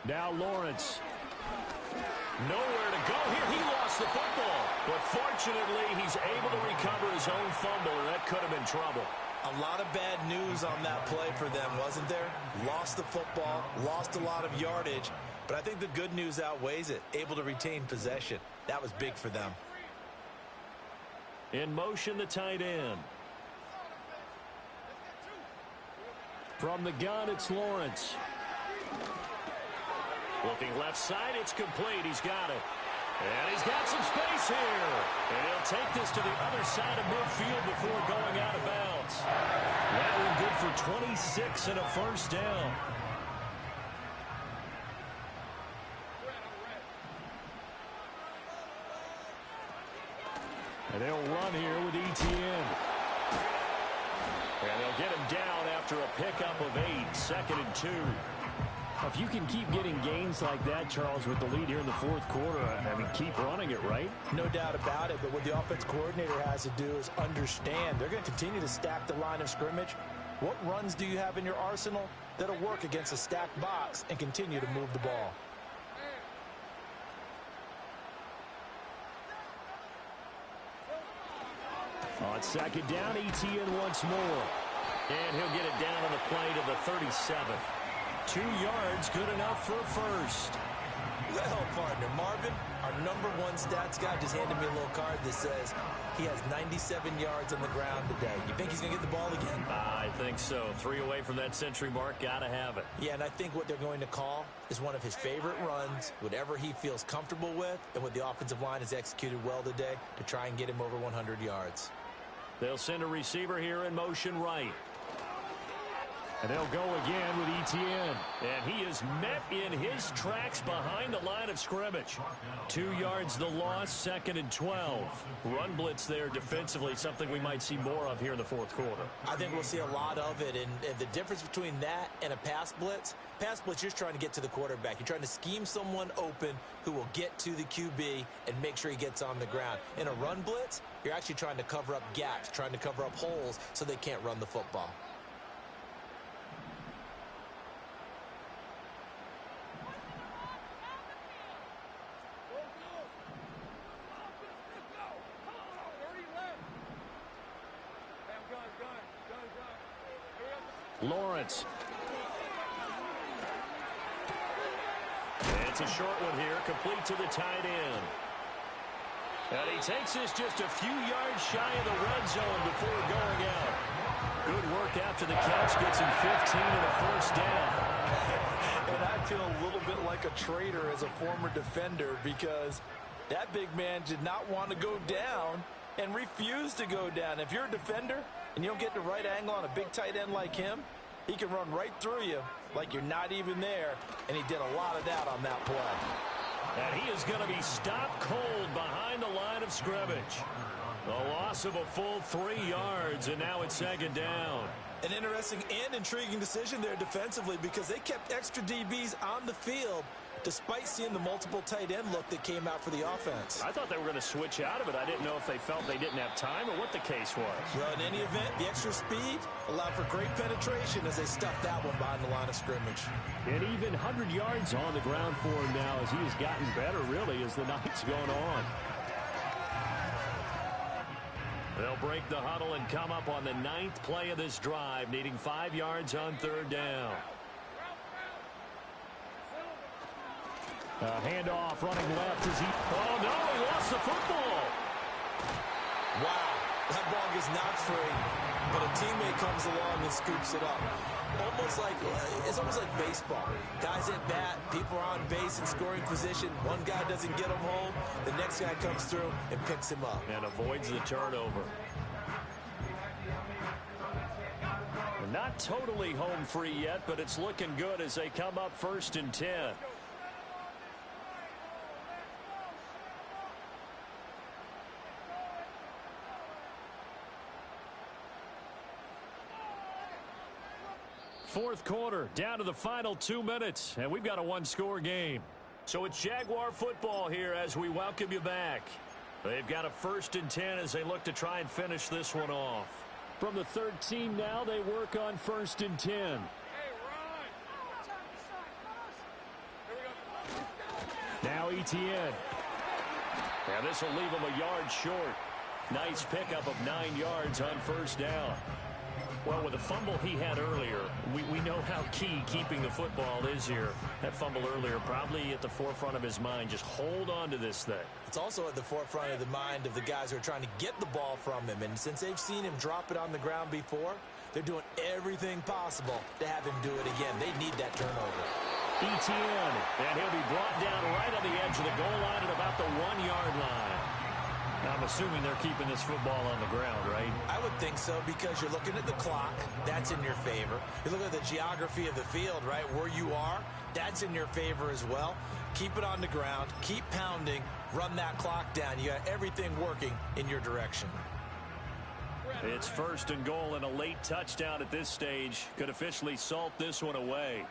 Now Lawrence. Nowhere to go here. He lost the football. But fortunately, he's able to recover his own fumble, and that could have been trouble. A lot of bad news on that play for them, wasn't there? Lost the football, lost a lot of yardage, but I think the good news outweighs it. Able to retain possession. That was big for them. In motion, the tight end. From the gun, it's Lawrence. Looking left side, it's complete. He's got it. And he's got some space here. And he'll take this to the other side of midfield before going out of bounds. That one good for 26 and a first down. And they'll run here with ETN. And they'll get him down after a pickup of 8, 2nd and 2. If you can keep getting gains like that, Charles, with the lead here in the fourth quarter, I mean, keep running it, right? No doubt about it, but what the offense coordinator has to do is understand they're going to continue to stack the line of scrimmage. What runs do you have in your arsenal that'll work against a stacked box and continue to move the ball? On 2nd down, ETN once more. And he'll get it down on the play to the 37. 2 yards, good enough for a first. Well, partner, Marvin, our #1 stats guy, just handed me a little card that says he has 97 yards on the ground today. You think he's going to get the ball again? I think so. 3 away from that century mark. Got to have it. Yeah, and I think what they're going to call is one of his favorite runs, whatever he feels comfortable with, and what the offensive line has executed well today to try and get him over 100 yards. They'll send a receiver here in motion right. And they'll go again with ETN. And he is met in his tracks behind the line of scrimmage. 2 yards the loss, 2nd and 12. Run blitz there defensively, something we might see more of here in the fourth quarter. I think we'll see a lot of it. And the difference between that and a pass blitz, you're just trying to get to the quarterback. You're trying to scheme someone open who will get to the QB and make sure he gets on the ground. In a run blitz, you're actually trying to cover up gaps, trying to cover up holes so they can't run the football. Lawrence. It's a short one here, complete to the tight end. And he takes this just a few yards shy of the red zone before going out. Good work after the catch, gets him 15 and a first down. And I feel a little bit like a traitor as a former defender because that big man did not want to go down and refused to go down. If you're a defender and you don't get the right angle on a big tight end like him, he can run right through you like you're not even there, and he did a lot of that on that play. And he is going to be stopped cold behind the line of scrimmage. A loss of a full 3 yards, and now it's 2nd down. An interesting and intriguing decision there defensively because they kept extra DBs on the field despite seeing the multiple tight end look that came out for the offense. I thought they were going to switch out of it. I didn't know if they felt they didn't have time or what the case was. Well, in any event, the extra speed allowed for great penetration as they stuffed that one behind the line of scrimmage. And even 100 yards on the ground for him now as he has gotten better, really, as the night's gone on. They'll break the huddle and come up on the 9th play of this drive, needing 5 yards on 3rd down. Handoff running left as he... Oh, no, he lost the football. Wow, that ball gets knocked free, but a teammate comes along and scoops it up. It's almost like baseball. Guys at bat, people are on base in scoring position. One guy doesn't get him home. The next guy comes through and picks him up. And avoids the turnover. And Not totally home free yet, but it's looking good as they come up 1st and 10. Fourth quarter, down to the final 2 minutes, and we've got a one-score game. So it's Jaguar football here as we welcome you back. They've got a 1st and 10 as they look to try and finish this one off. From the 13 now, they work on 1st and 10. Now Etienne. And this will leave him a yard short. Nice pickup of 9 yards on 1st down. Well, with the fumble he had earlier, we know how key keeping the football is here. That fumble earlier probably at the forefront of his mind. Just hold on to this thing. It's also at the forefront of the mind of the guys who are trying to get the ball from him. And since they've seen him drop it on the ground before, they're doing everything possible to have him do it again. They need that turnover. Etienne, and he'll be brought down right on the edge of the goal line at about the 1-yard line. I'm assuming they're keeping this football on the ground, right? I would think so, because you're looking at the clock. That's in your favor. You're looking at the geography of the field, right? Where you are, that's in your favor as well. Keep it on the ground. Keep pounding. Run that clock down. You got everything working in your direction. It's 1st and goal, and a late touchdown at this stage could officially salt this one away.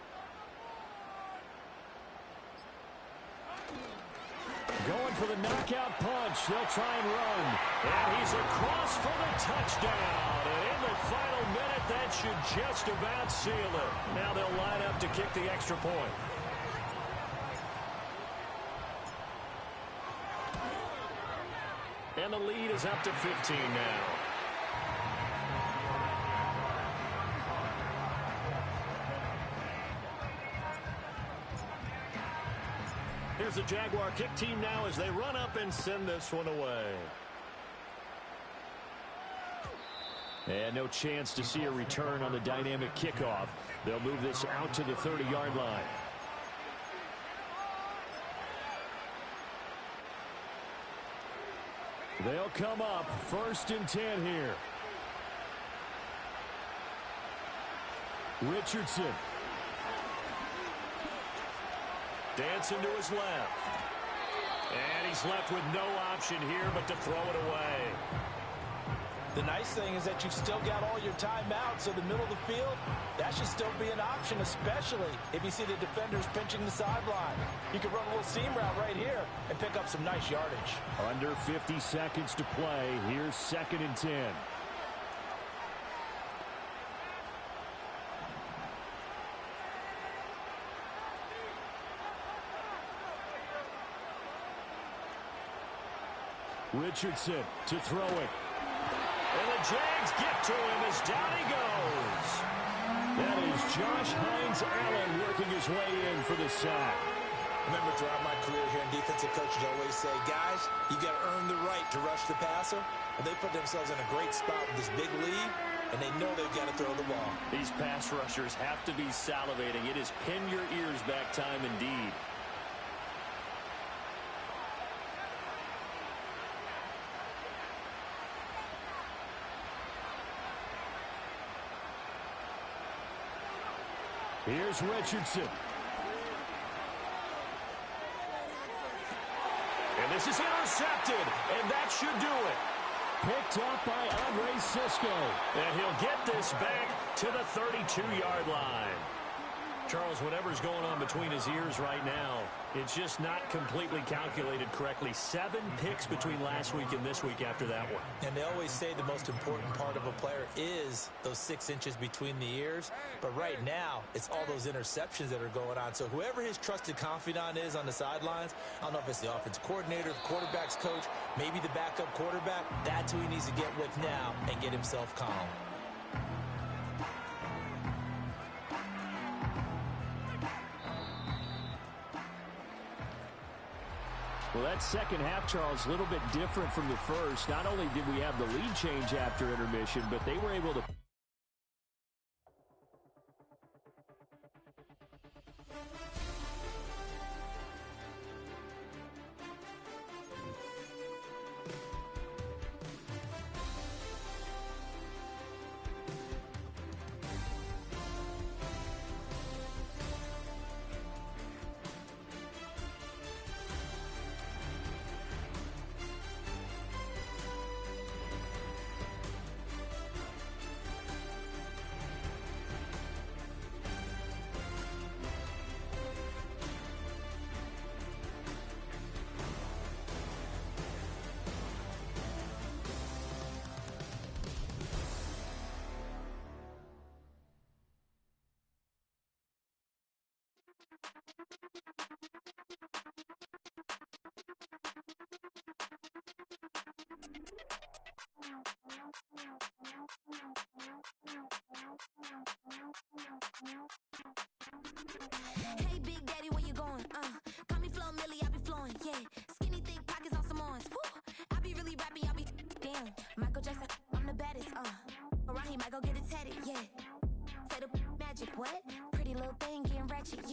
Going for the knockout punch. They'll try and run. And he's across for the touchdown. And in the final minute, that should just about seal it. Now they'll line up to kick the extra point. And the lead is up to 15 now. Here's the Jaguar kick team now as they run up and send this one away. And no chance to see a return on the dynamic kickoff. They'll move this out to the 30-yard line. They'll come up 1st and 10 here. Richardson. Dancing to his left. And he's left with no option here but to throw it away. The nice thing is that you've still got all your timeouts, so the middle of the field, that should still be an option, especially if you see the defenders pinching the sideline. You can run a little seam route right here and pick up some nice yardage. Under 50 seconds to play. Here's 2nd and 10. Richardson to throw it. And the Jags get to him as down he goes. That is Josh Hines Allen working his way in for the sack. Remember, throughout my career here in defensive coaches always say, guys, you got to earn the right to rush the passer. And they put themselves in a great spot with this big lead, and they know they've got to throw the ball. These pass rushers have to be salivating. It is pin your ears back time indeed. Here's Richardson. And this is intercepted, and that should do it. Picked up by Andre Sisco. And he'll get this back to the 32-yard line. Charles, whatever's going on between his ears right now, it's just not completely calculated correctly. 7 picks between last week and this week after that one. And they always say the most important part of a player is those 6 inches between the ears. But right now, it's all those interceptions that are going on. So whoever his trusted confidant is on the sidelines, I don't know if it's the offense coordinator, the quarterback's coach, maybe the backup quarterback, that's who he needs to get with now and get himself calm. Well, that second half, Charles, a little bit different from the first. Not only did we have the lead change after intermission, but they were able to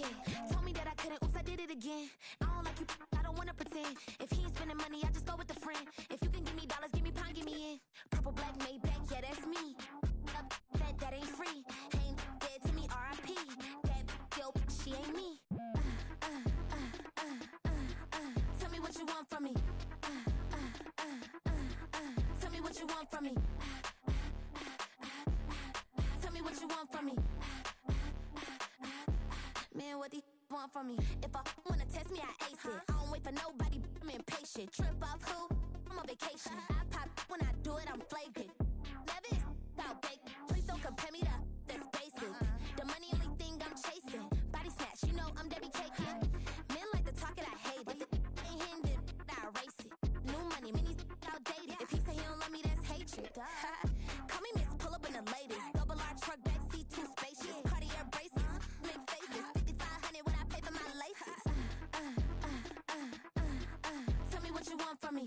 it. Told me that I couldn't, oops, I did it again. I don't like you, I don't wanna pretend. If he ain't spending money, I just go with a friend. If you can give me dollars, give me pound, give me in. Purple, black, Maybach, yeah, that's me. That ain't free. Ain't dead to me, R.I.P. That yo, she ain't me. Tell me what you want from me. Tell me what you want from me. Tell me what you want from me. Man, what do you want from me? If I wanna test me, I ace it. I don't wait for nobody, I'm impatient. Trip off who? I'm on vacation. I pop when I do it, I'm flagrant. Never is out bake. Please don't compare me to that's basic. The money only thing I'm chasing. Body snatch, you know I'm Debbie Caking. Men like to talk it, I hate it. Ain't hindered, I erase it. New money, minis outdated. If he say he don't love me, that's hatred. Call me Miss, pull up in the latest. Double R truck, backseat, too spacious. Cartier braces, make faces. 5,500 when I pay for my laces. Tell me what you want from me.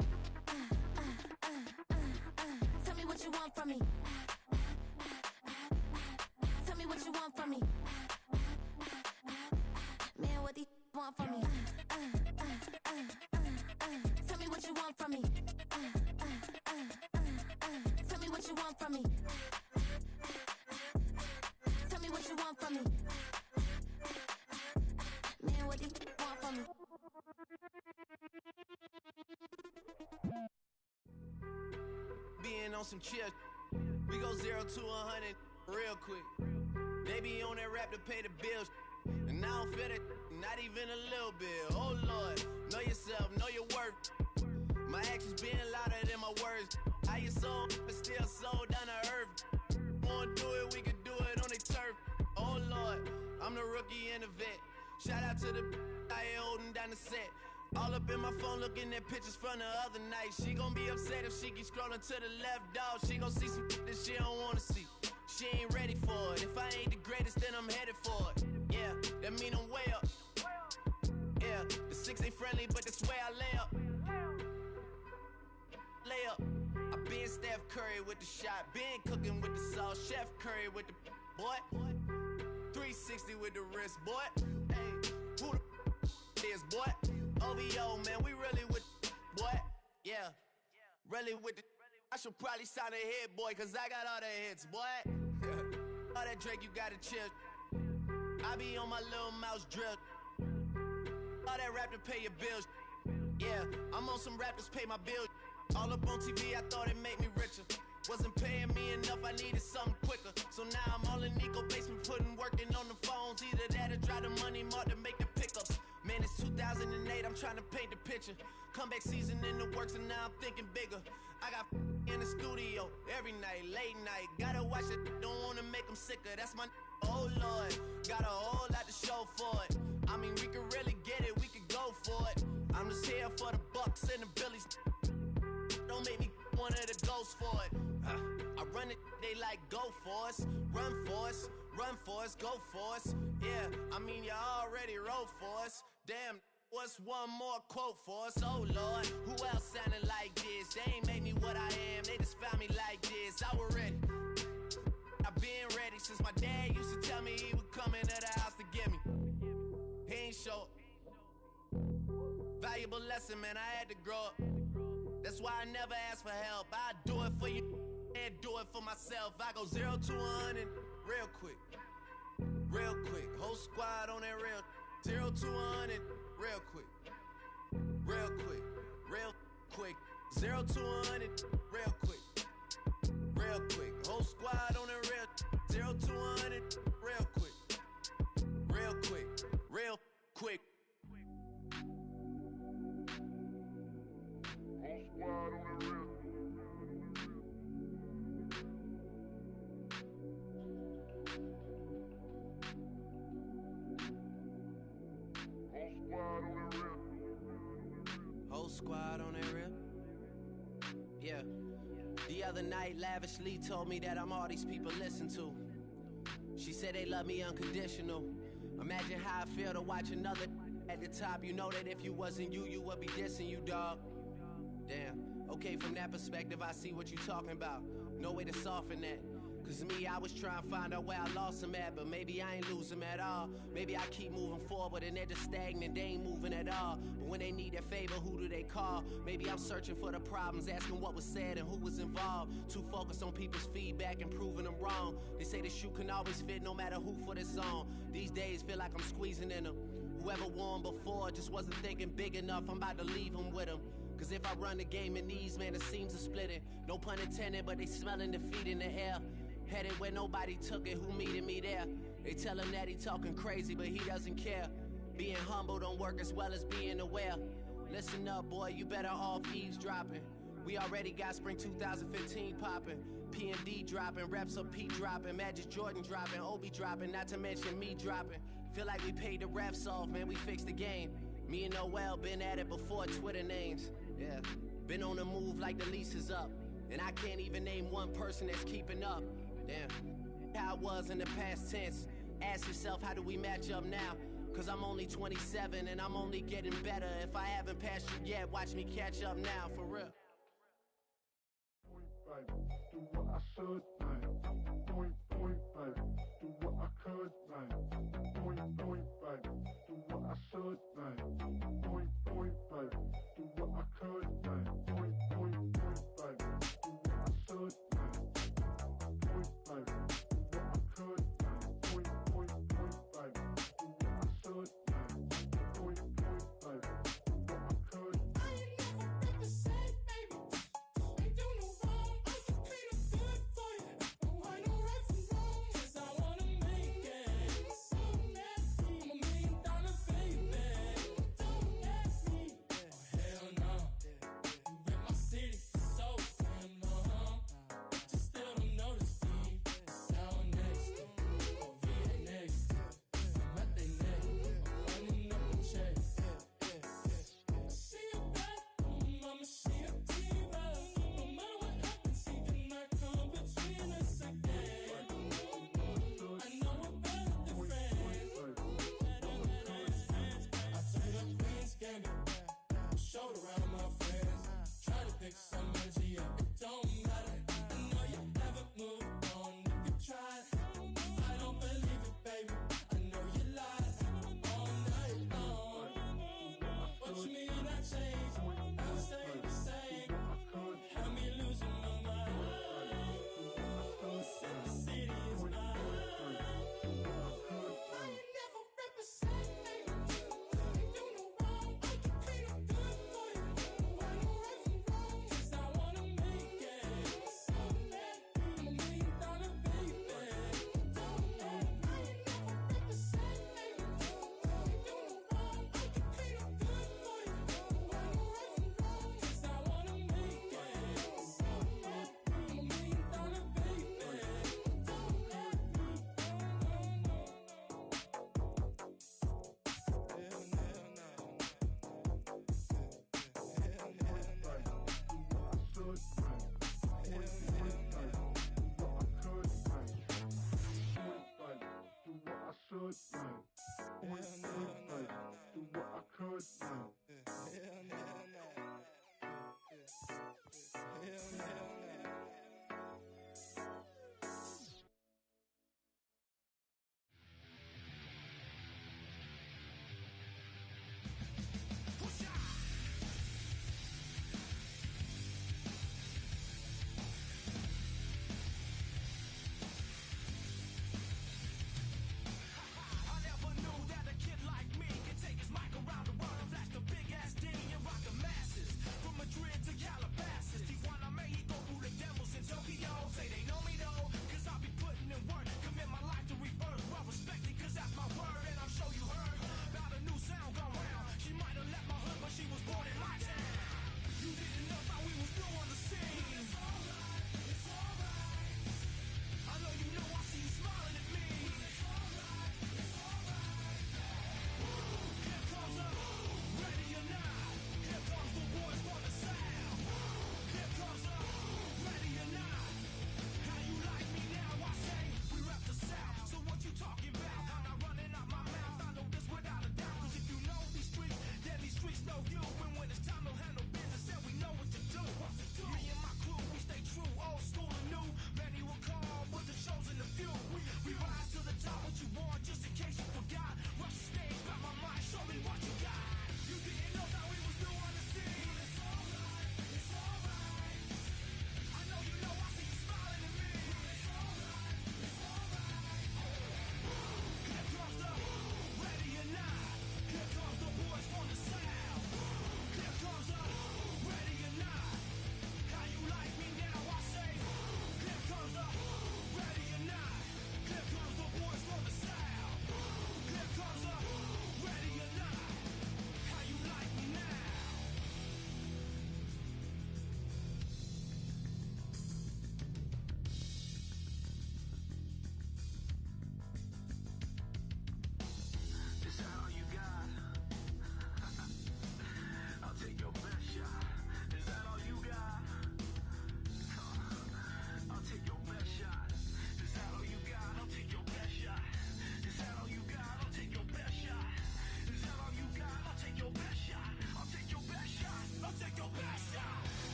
Tell me what you want from me. Tell me what you want from me. Man, what do you want from me? Tell me what you want from me. Tell me what you want from me. Tell me what you want from me. Man, what do you want from me? Being on some chill, we go 0 to 100 real quick. They be on that rap to pay the bills, and I don't feel it, not even a little bit. Oh Lord, know yourself, know your worth. My actions being louder than my words. How you soul, but still sold down to earth. Wanna do it, we can do it on the turf. Oh Lord, I'm the rookie and the vet. Shout out to the I ain't holding down the set. All up in my phone looking at pictures from the other night. She gon' be upset if she keep scrolling to the left, dog. She gon' see some that she don't wanna see. She ain't ready for it. If I ain't the greatest, then I'm headed for it. Yeah, that mean I'm way up. Yeah, the 6 ain't friendly, but that's where I lay up. Lay up. I been Steph Curry with the shot. Been cooking with the sauce. Chef Curry with the boy. 360 with the wrist, boy. Hey, who the is, boy? OVO, man, we really with boy. Yeah, really with the. I should probably sign a hit, boy, cause I got all the hits, boy. All that Drake, you gotta chill. I be on my little mouse drill. All that rap to pay your bills. Yeah, I'm on some rappers pay my bills. All up on TV, I thought it made me richer. Wasn't paying me enough, I needed something quicker. So now I'm all in Nico basement, working on the phones. Either that or drive the money mark to make the pickups. Man, it's 2008, I'm trying to paint the picture. Comeback season in the works and now I'm thinking bigger. I got in the studio every night, late night. Gotta watch it, don't wanna make them sicker. That's my oh Lord, got a whole lot to show for it. I mean, we could really get it, we could go for it. I'm just here for the Bucks and the Billies. Don't make me one of the ghosts for it. I run it, they like go for us. Run for us, run for us, go for us. Yeah, I mean, you already wrote for us. Damn, what's one more quote for us? Oh Lord, who else sounded like this? They ain't made me what I am, they just found me like this. I was ready, I've been ready since my dad used to tell me he would come into the house to get me. He ain't show up. Valuable lesson, man, I had to grow up. That's why I never ask for help. I do it for you and do it for myself. I go 0 to 100 real quick. Real quick. Whole squad on that real 0 to 100 real quick. Real quick. Real quick. 0 to 100 real quick. Real quick. Whole squad on that real 0 to 100 real quick. Real quick. Real quick. Whole squad on that rip. Yeah. The other night, lavishly told me that I'm all these people listen to. She said they love me unconditional. Imagine how I feel to watch another at the top. You know that if you wasn't you, you would be dissing you, dog. Damn. Okay, from that perspective, I see what you talking about. No way to soften that. Cause me, I was trying to find out where I lost him at, but maybe I ain't lose him at all. Maybe I keep moving forward and they're just stagnant, they ain't moving at all. But when they need their favor, who do they call? Maybe I'm searching for the problems, asking what was said and who was involved. Too focused on people's feedback and proving them wrong. They say the shoe can always fit no matter who for this song. These days feel like I'm squeezing in them. Whoever won before just wasn't thinking big enough, I'm about to leave them with them. Cause if I run the game in these, man, the seams are splitting. No pun intended, but they smelling defeat in the air. Headed where nobody took it, who meeted me there? They tell him that he talking crazy, but he doesn't care. Being humble don't work as well as being aware. Listen up, boy, you better off eavesdropping. We already got spring 2015 popping. P&D dropping, reps up P dropping, Magic Jordan dropping, Obi dropping, not to mention me dropping. Feel like we paid the refs off, man, we fixed the game. Me and Noel been at it before Twitter names. Yeah, been on the move like the lease is up. And I can't even name one person that's keeping up. Damn, how it was in the past tense. Ask yourself, how do we match up now? Cause I'm only 27 and I'm only getting better. If I haven't passed you yet, watch me catch up now, for real. Do what I should, man. Point, baby. Do what I could, man. Point, baby. Do what I should, man. Point, baby. Do what I could, man. Point, baby. Do what I should, man. Point, baby. Do what I could, man. Point, baby. Do what I should, man. Point, baby. Do what I could. I ain't never been the same, baby. Ain't do no wrong. I can be the good for you. No, I don't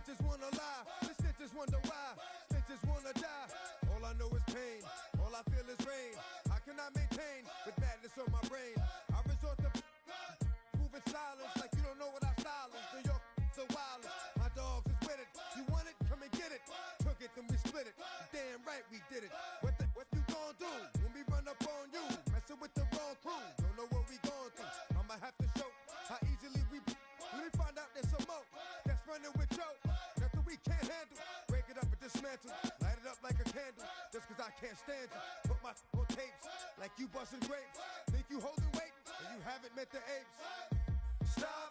Snitches wanna lie, the snitches wonder why. Snitches wanna die. All I know is pain, all I feel is rain. How can I maintain with madness on my brain? I resort to moving silence like you don't know what I style is. New York so wild. My dogs is with it. You want it? Come and get it. Took it, then we split it. Damn right we did it. What you gon' do when we run up on you? Messing with the wrong crew. Don't know what we going through. I'ma have to show how easily we find out there's some more that's running with Joe. Nothing we can't handle. Break it up and dismantle. Light it up like a candle. Just cause I can't stand you. Put my on tapes like you busting grapes. Think you holding weight and you haven't met the apes. Stop,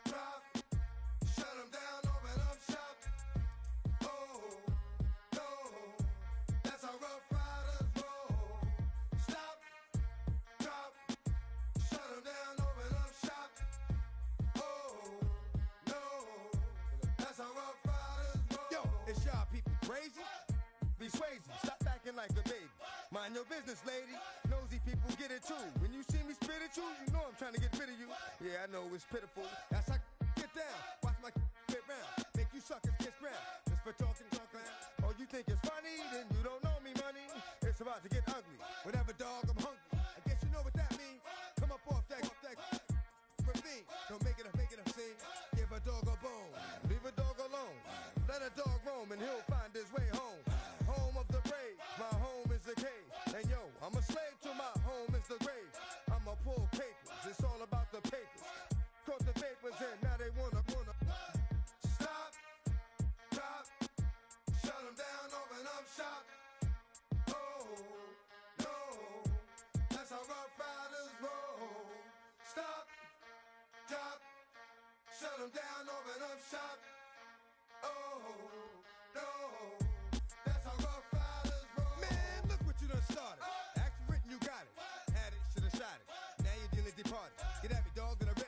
drop, shut them down, open up shop. Oh, no, that's how Rough Riders roll. Stop, drop, shut them down, open up shop. Oh, no, that's how Rough Riders roll. Yo, is y'all people crazy? Be swayzy, stop acting like a baby. Mind your business, lady. Nosy people get it too. When you see me spit at you, you know I'm trying to get rid of you. Yeah, I know it's pitiful. That's how get down. Watch my get round. Make you suckers kiss ground. Just for talking junk around. Oh, you think it's funny? Then you don't know me, money. It's about to get ugly. Whatever, dog, I'm hungry. I guess you know what that means. Come up off that ravine. Don't make it a scene. Give a dog a bone. Leave a dog alone. Let a dog roam and he'll find his way home. Home of the brave. My home is a cave. And yo, I'm a slave to my home is the grave. I'ma pull papers. It's all about the papers. Caught the papers and now they wanna stop, drop, shut them down, open up shop. Oh, no, that's how Rough Riders roll. Stop, drop, shut them down, open up shop. Oh, no, that's how Rough Riders roll. Man, look what you done started. Act written, you got it. Had it, shoulda shot it. Now you're dealing departed. Get at me, dog, gonna rip.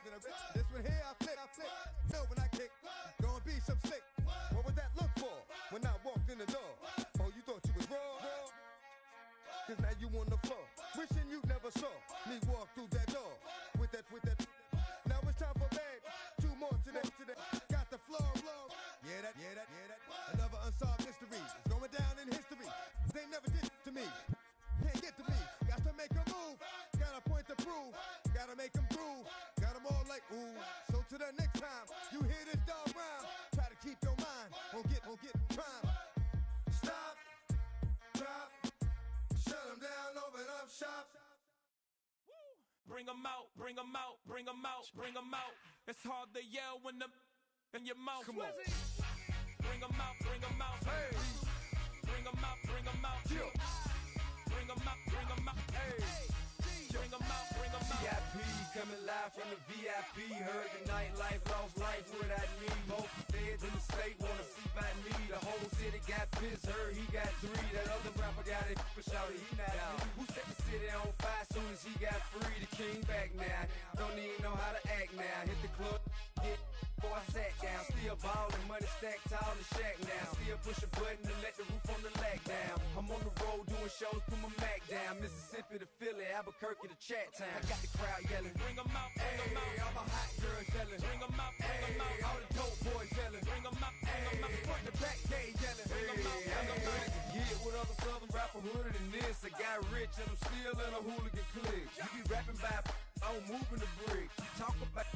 This one here, I flip. No, when I kick, gonna be some slick. What would that look for when I walked in the door? Oh, you thought you was raw? Cause now you on the floor. Wishing you never saw me walk through that door. With that. Now it's time for bed. Two more today. Got the floor blown. Yeah, that. Another unsolved mystery. It's going down in history. They never did to me. Can't get to me. Got to make a move. Got a point to prove. Gotta make them groove. Got them all like ooh. So to the next time you hear this dog rhyme, try to keep your mind. Won't get prime. Stop, drop, shut them down, open up shop. Bring 'em out, bring 'em out, bring 'em out, bring 'em out. It's hard to yell when the in your mouth. Come on. Bring 'em out, bring 'em out. Hey. Bring 'em out, bring 'em out. Chill. Bring 'em out, bring 'em out. Hey. Bring 'em out, bring 'em out. VIP coming live from the VIP. Heard the nightlife, lost life without me. Most feds in the state wanna see by me. The whole city got pissed, heard he got 3. That other rapper got it, but shouted he not out. Who set the city on fire soon as he got free? The king back now. Don't even know how to act now. Hit the club, get before I sat down. Still ballin', money stacked tall in the shack now. Still push a button and let the roof on the lag down. I'm on the road doing shows, put my Mac down. Mississippi to Philly, Albuquerque to Chat Town. I got the crowd yelling. Bring 'em out, bring 'em out. All my hot girls yelling. Bring 'em out, bring 'em out. All the dope boys yelling. Bring 'em out, bring 'em out. Front the back gate yelling. Bring 'em out, bring 'em out. Get with other southern rapper hooded than this. I got rich and I'm still in a hooligan clique. You be rapping by I'm moving the bricks. You talk about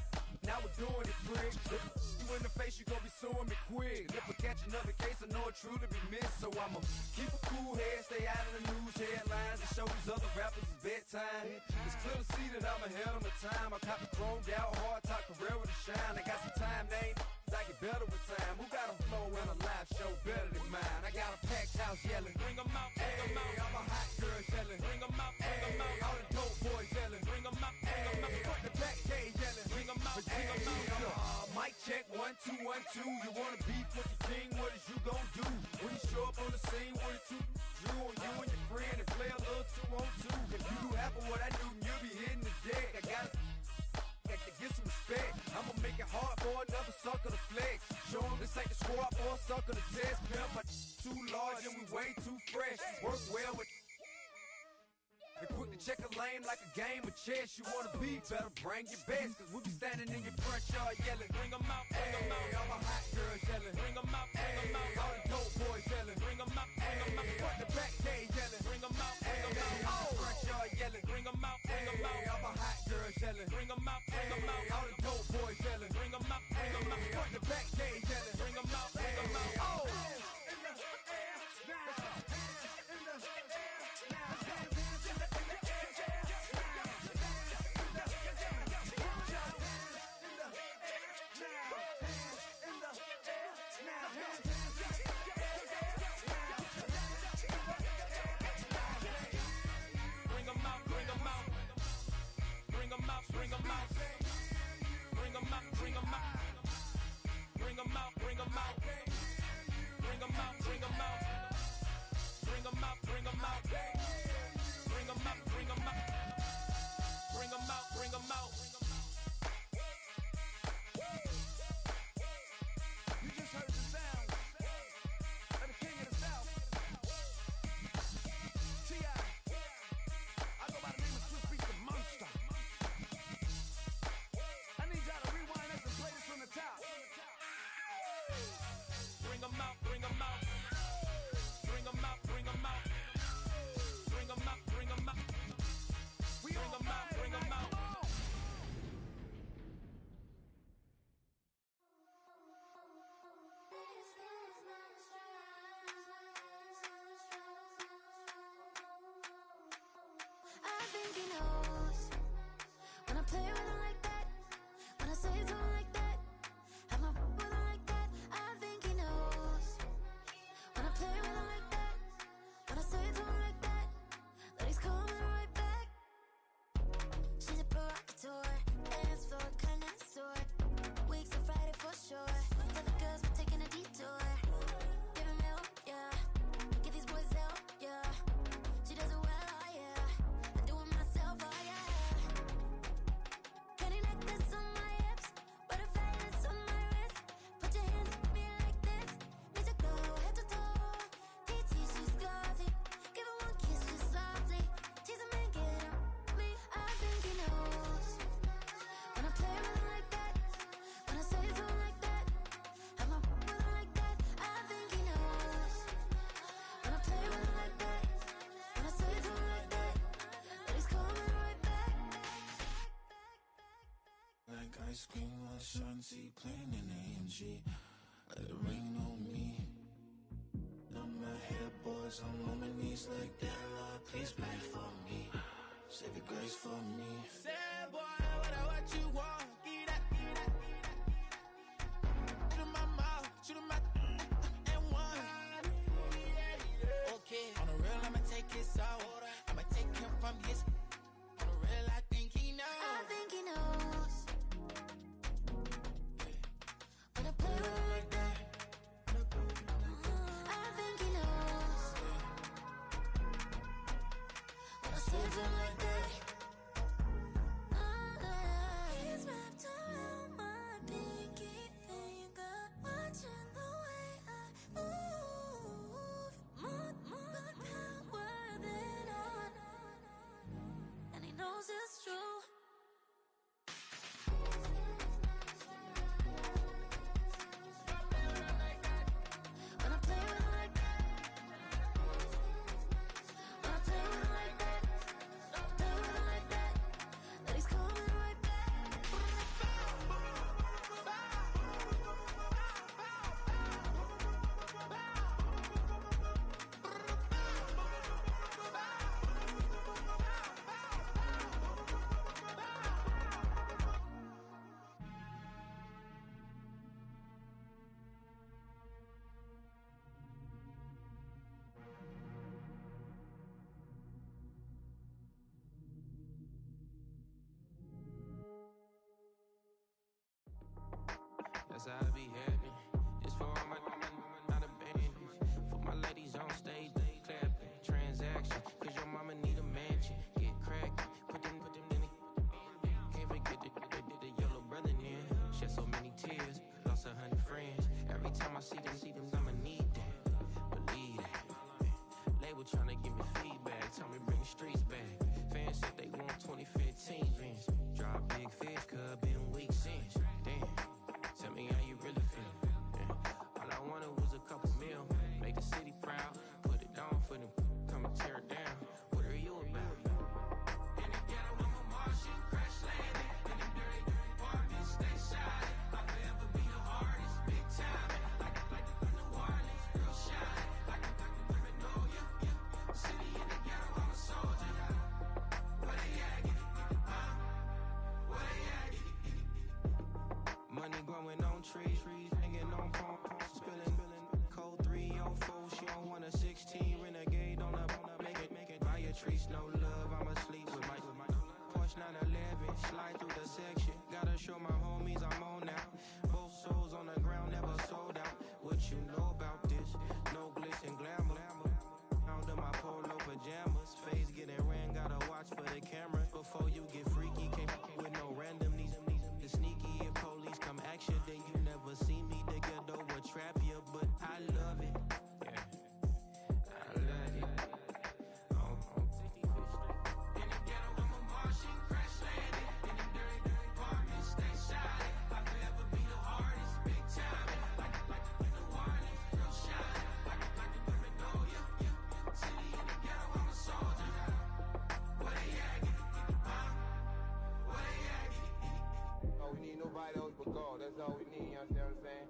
now we're doing it quick. You in the face, you gon' be suing me quick. If I catch another case, I know it truly be missed. So I'ma keep a cool head, stay out of the news headlines, and show these other rappers it's bedtime. It's clear to see that I'm ahead of my time. I caught the chromed out, hard talk career with a shine. I got some time, they ain't I get better with time. Who got a flow in a live show better than mine? I got a packed house yelling. Bring 'em out, bring 'em out. All my hot girls yelling. Bring 'em out, bring 'em out. All the dope boys yelling. Bring 'em out, bring 'em out. Front the back gate yelling. Bring 'em out, bring 'em out. Mic check 1 2 1 2. You wanna beef with the king? What is you gon' do when you show up on the scene with a 2 Drew on you and your friend and play a little 2 on 2? If you do half of what I do, you'll be hitting the deck. I gotta get some respect. I'ma make it hard for another sucker to flex. Show 'em this ain't the squad for a sucker to test. check a lane like a game of chess. You wanna be better, bring your best. Cause we be standing in your front yard yelling. Bring them out, bring them out. All my hot girls yelling. Bring them out, bring them out. All the dope boys yelling. Bring them out, bring them out. Front the back gate yelling. Bring them out, bring them out. Oh, front yard yelling. Bring them out, bring them out. All my hot girls yelling. Bring them out, bring them out. All the dope boys yelling. Bring them out, bring them out. Front the back gate yelling. Bring them out, bring them out. Oh. I think he knows when I play with him like that, when I say to him like that, have my with him like that. I think he knows when I play with him like that, when I say to him like that, that he's coming right back. She's a provocateur, dance floor connoisseur, weeks on Friday for sure. Tell the girls we're taking a detour. Give him help, yeah. Get these boys help, yeah. She does it well, oh yeah. I do it myself, oh yeah. Candy necklace on my hips, butterflies on my wrist. Put your hands on me like this. Need to go head to toe. DT, she's glossy. Give her one kiss just softly. Tease him and get him me. I think he knows when I play with him like that, when I say to him like that, have my with him like that. I think he knows when I play with him like that, when I say to him like that, that he's coming right back. Like ice cream on Shanty, playing in AMG. Let it rain on me. Now my head boys, I'm on my knees like that. Lord, please pray for me. Save your grace for me. Say, boy, what you want? Get that, get that, get that. Shoot in my mouth, shoot in my and one. Okay, on the real, I'ma take his soul. I'ma take him from his. On the real, I think he knows. I think he knows when I play with him like that. I think he knows when I say to him like that. He's wrapped around my pinky finger, watching the way I move. More power than on, and he knows it's true. When I play with him like that, when I play with him like that, play with him like that, that he's coming right back. That's how I be acting. Just for all my not abandoned. For my ladies on stage, they clapping. Transaction, cause your mama need a mansion. Get cracked, put them in the. Can't forget the yellow brother in. Shed so many tears, lost 100 friends. Every time I see them, I'ma need that. Believe that. Label tryna give me feedback, tell me bring the streets back. Fans treats, no love, I'ma sleep with my Porsche 911, slide through the section. Gotta show my homies I'm on now. Both souls on the ground, never sold out. What you know about this? No glitz and glamour. Under my polo pajamas, face getting ran, gotta watch for the cameras. Before you get freaky, can't with no random. These sneaky, if police come action, then you never see me. The ghetto will trap you, but I love it. I love it. In the ghetto, I'm a Martian, crash landed. In the dirty apartment, stay shot. I'll forever be the hardest, big time. Like the warning, real shot. Like the women know you. City in the ghetto, I'm a soldier. Where they at? Where they at? Oh, we need nobody else but God. That's all we need, you understand what I'm saying?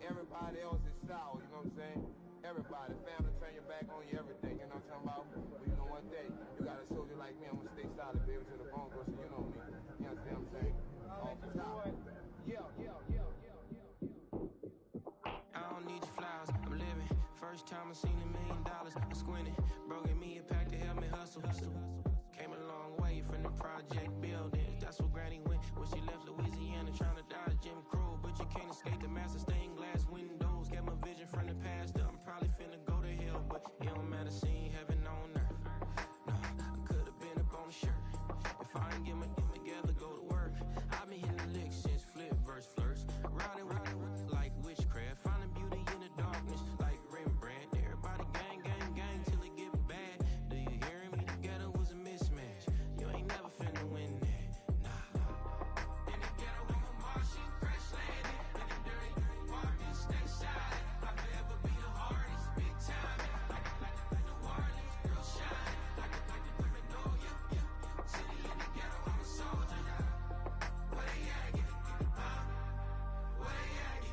Everybody else is sour, you know what I'm saying? Everybody, family, turn your back on you, everything, you know what I'm talking about? But you know one thing, you got a soldier like me, I'm gonna stay solid, baby, to the bone, bro, so you know me. You understand what I'm saying? Off the top. Yeah. I don't need your flowers, I'm living. First time I seen $1 million, I'm squinting. Bro, give me a pack to help me hustle. Came a long way from the project buildings. That's where Granny went when she left Louisiana, trying to dodge Jim Crow. But you can't escape the master stained glass windows. Got my vision from the past. I'm probably finna go to hell, but it don't matter, seeing heaven on earth. No, I could've been up on the shirt. If I ain't get my together, go to work. I've been hitting the licks since flip verse flirts. Riding like witchcraft, finding beauty in the darkness like Rembrandt. Everybody gang till it get bad. Do you hear me? The ghetto was a mismatch. You ain't never finna win that. Nah. In the ghetto, I'm a Martian, crash landed. In the dirty apartment, stay shot. I'll forever be the hardest, big time. Like the warnings, real shot. Like the women know you. City in the ghetto, I'm a soldier. Where they at? Where they at?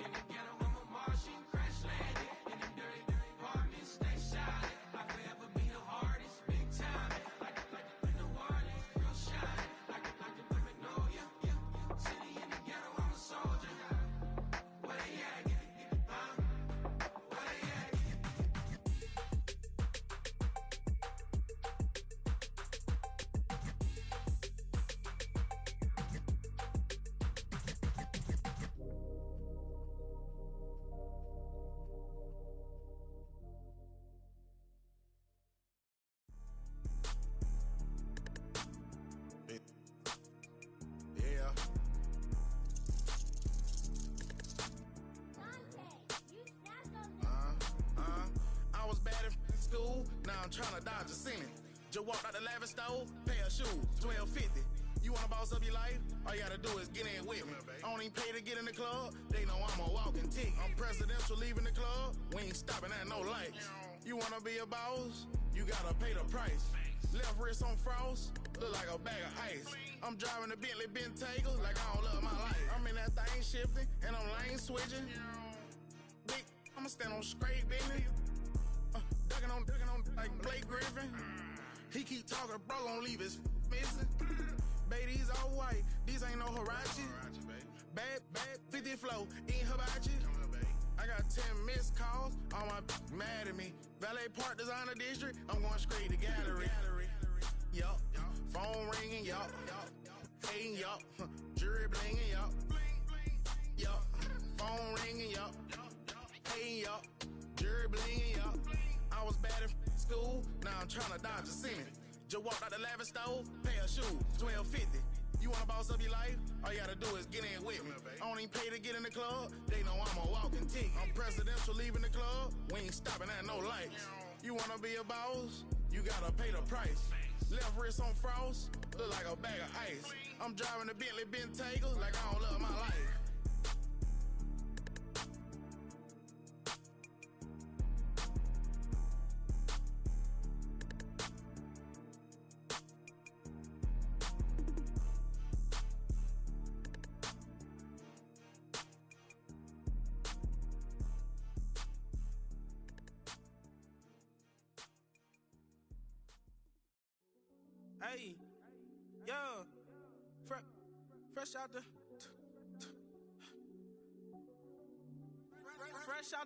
In the ghetto, I'm a Martian, crash landed. In the dirty apartment, stay shot. I'll forever be the hardest, big time. Like the warnings, real shot. Like the women know you. City in the ghetto, I'm a soldier. Where they at? Where they at? Yeah. I was bad in school, now I'm trying to dodge a Senate. Just walked out the lavish store, pair of shoes, $12.50. You wanna boss up your life? All you gotta do is get in with me. I don't even pay to get in the club, they know I'm a walking tick. I'm presidential leaving the club, we ain't stopping at no lights. You wanna be a boss? You gotta pay the price. Left wrist on frost, look like a bag of ice. I'm driving a Bentley Bentayga like I don't love my life. I'm in that thing shifting, and I'm lane switching. Big, I'ma stand on straight business. Ducking on like Blake Griffin. He keep talking, bro, gon' leave his missing. Baby, these all white, these ain't no Hirachi. Bad, 50 flow, eating hibachi. I got 10 missed calls, all my mad at me. Valet Park Designer District, I'm going straight to gallery. Yup, phone ringing, yup. Hating, yup. Jury blinging, yup. Yup, phone ringing, yup. Hating, yup. Jury blinging, yup. I was bad in school, now I'm trying to dodge a Senate. Just walked out the lavish store, pair of shoes, $12.50. You wanna boss up your life? All you gotta do is get in with me. I don't even pay to get in the club, they know I'm a walking tick. I'm presidential leaving the club, we ain't stopping at no lights. You wanna be a boss? You gotta pay the price. Left wrist on frost, look like a bag of ice. I'm driving a Bentley Bentayga like I don't love my life. Hey, yo, fresh out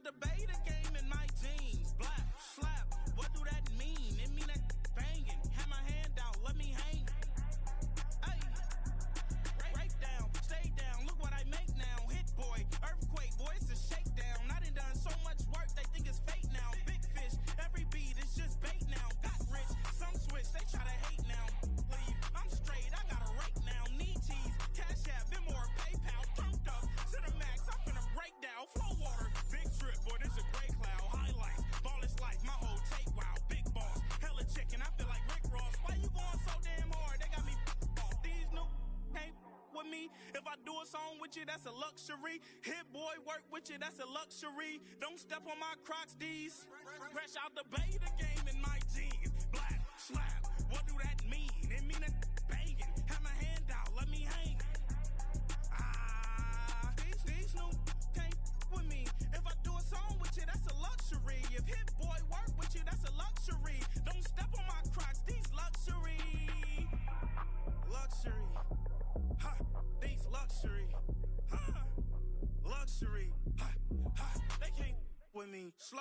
the beta game in my jeans. Black slap, what with you, that's a luxury. Hit boy work with you, that's a luxury. Don't step on my Crocs, D's. Fresh out the bay, the game in my jeans. Black, slap, what do that mean? It mean a banging. Have my hand out, let me hang. These new can't with me. If I do a song with you, that's a luxury. If hit boy work with you, that's a luxury. Don't step on my Crocs, these luxury. Luxury. Ha, these luxury. Ha, luxury. Ha, ha, they can't with me. Slow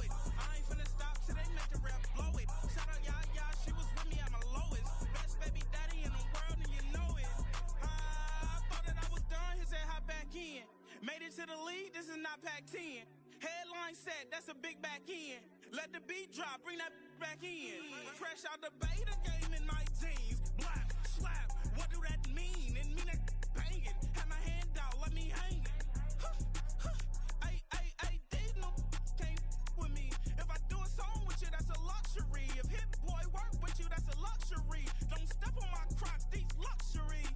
it. I ain't finna stop till they make the rap blow it. Shout out Yaya, she was with me at my lowest. Best baby daddy in the world and you know it. I thought that I was done, he said hop back in. Made it to the league, this is not Pac-10. Headline set, that's a big back end. Let the beat drop, bring that back in. Fresh out the bay, the game in my jeans. Black, slap, what do that mean? It mean a banging. Have my hand out, let me hang it. Ay, these no can't with me. If I do a song with you, that's a luxury. If hit boy work with you, that's a luxury. Don't step on my Crocs, these luxury.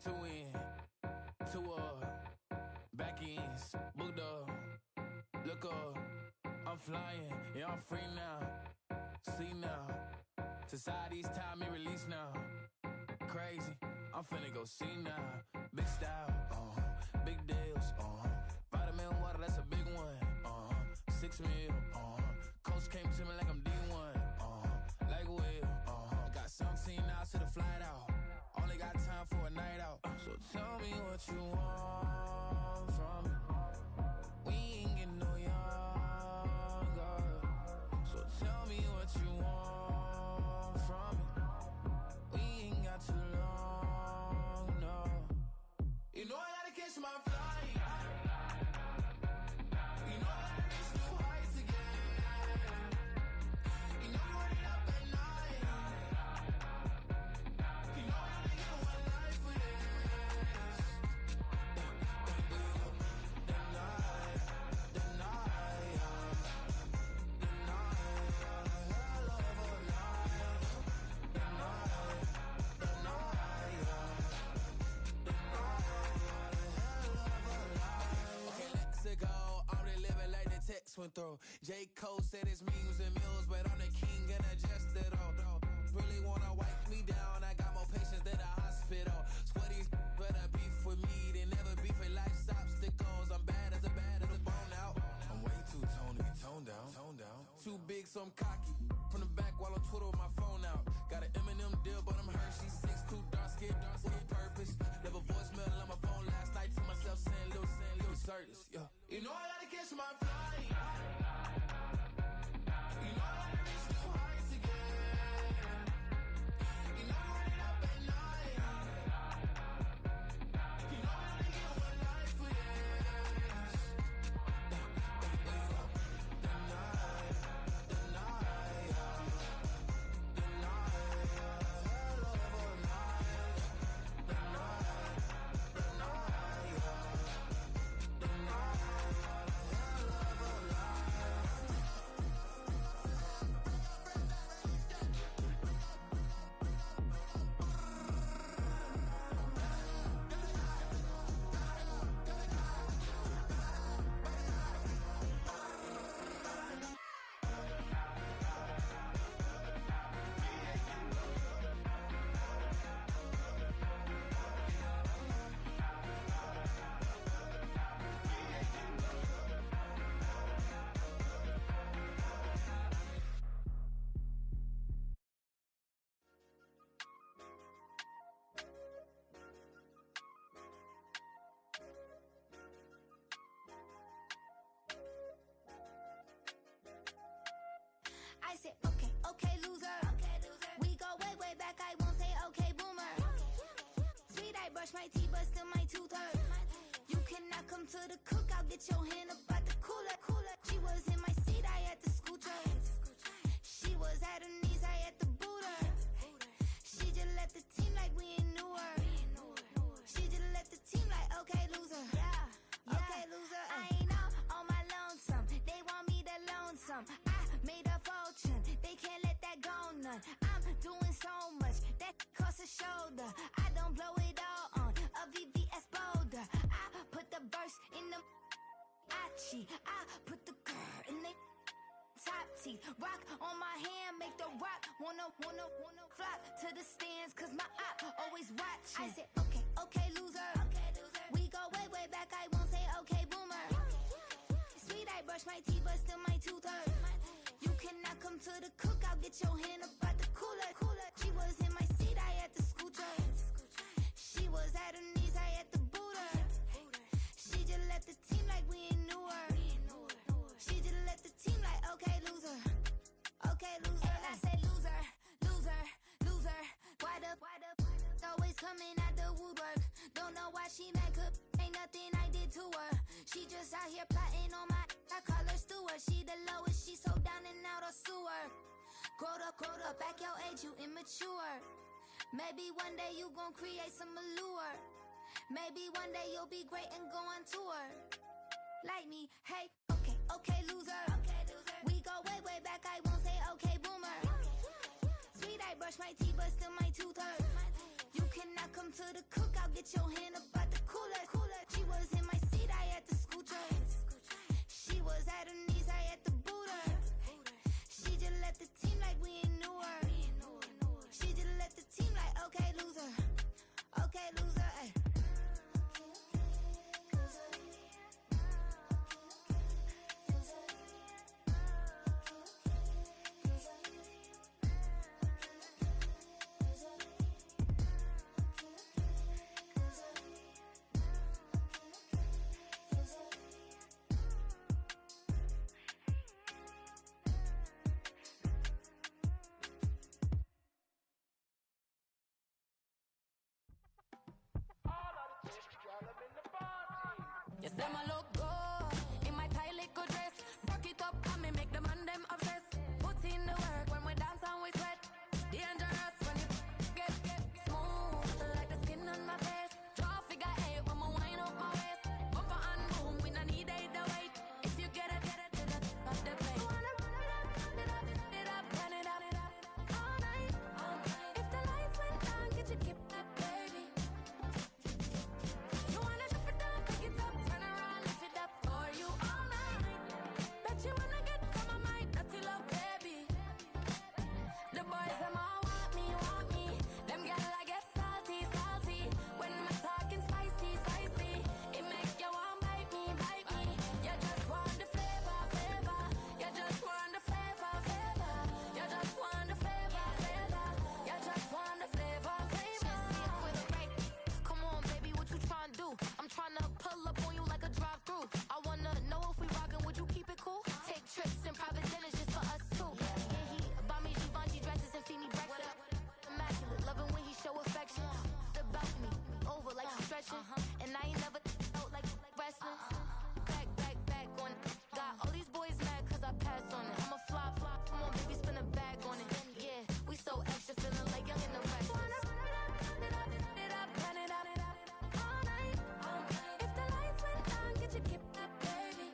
two in, two back ends, booked up, look up, I'm flying, yeah, I'm free now, see now, society's time me release now, crazy, I'm finna go see now, big style, big deals, vitamin water, that's a big one, 6 mil, coach came to me like I'm D1, like Will, I got 17 hours to the flight out, only got time for a night out, so tell me what you want from me, we ain't getting no younger, so tell me what you want from me, we ain't got too long, no, you know I gotta catch my flight, you know I gotta reach new heights again, you know I'm running up at night, you know I only get one life for this, went through. J. Cole said it's memes and mills, but I'm the king and adjust it all. Really wanna wipe me down, I got more patience than a hospital. Sweaty better beef with me than never beef with life's obstacles. I'm bad as a bone out. I'm way too toned to be toned down. Too big, so I'm cocky. From the back while I'm Twitter with my phone out. Got an Eminem deal, but I'm Hershey. 6'2", dark skin with purpose. Never voicemail on my phone last night to myself saying little Curtis, yeah. You know I gotta catch my flight. You know I gotta reach new heights again. You know I'm running up at night. You know I only get one life for this. I said, okay, loser. We go way back, I won't say okay, boomer. Sweet, I brush my teeth, but still my tooth hurt. You cannot come to the cookout, get your hand up at the cooler. She was in my seat, I had to scoot her. She was at her knees, I had to boot her. She just left the team like we ain't knew her. She just left the team like, okay, loser. Yeah, okay, loser. I ain't out on my lonesome. They want me to loan some. I made a fortune. They can't let that go none. I'm doing so much that costs a shoulder. I don't blow it all on a VVS boulder. I put the verse in the Achi. I put the girl in the top teeth. Rock on my hand, make the rock wanna flock to the stands, cause my op always watching. I said, okay, loser. We go way back, I won't say okay, boomer. Sweet, I brush my teeth, but still my tooth hurt. You cannot come to the cookout, get your hand up at the cooler. She was in my seat, I had to scoot her. She was at her knees, I had to boot her. She just left the team like we ain't knew her. She just left the team like, okay, loser. Okay, loser. And I said, loser. Why the always coming out the woodwork? Don't know why she mad, cause ain't nothing I did to her. She just out here plotting on my, I call her steward. She the lowest, she so down and out of sewer. Growed up, back your age, you immature. Maybe one day you gon' create some allure. Maybe one day you'll be great and go on tour. Like me, hey, okay, loser. We go way back, I won't say okay, boomer. Sweet, I brush my teeth, but still my tooth hurt. You cannot come to the cookout, get your hand up out the cooler. She was in my seat, I had to scoot her. She was at her knees, I had to boot her. She just let the team like we ain't knew her. She just let the team like, okay, loser. Okay, loser, ay. You say my look good in my tight little dress. Rock it up and me make the man them obsessed. Put in the work when we dance and we sweat. Dangerous when you get smooth like the skin on my face. Draw figure eight when we wind up my waist. Bumper and boom, we no need it the weight. If you get it off the plate. You wanna run it up, turn it up all night. If the lights went down, get you keep that baby. You wanna drop it down, pick it up, turn around, lift it up for you all night. Bet you wanna get some of my dirty love, baby. The boys them all want me. Them gyal I get salty. When me talking spicy. It make you want bite me. You just want the flavor. You just want the flavor. You just want the flavor. You just want the flavor. Just see it with a right. Come on, baby, what you tryna do? I'm tryna pull up on you like a drive-through. I wanna know if we rockin', would you keep it cool? Take trips and private dinners just for us two. Yeah, he buy me Givenchy dresses and feed me breakfast. Immaculate, loving when he show affection. About me, over like she's stretching. And I ain't never out like wrestling. Back on it. Got all these boys mad cause I passed on it. I'm a flop. Come on, baby, spin a bag on it. Yeah, we so extra, feeling like young in the rest. Turn it up all night. If the lights went down, get you keep that baby.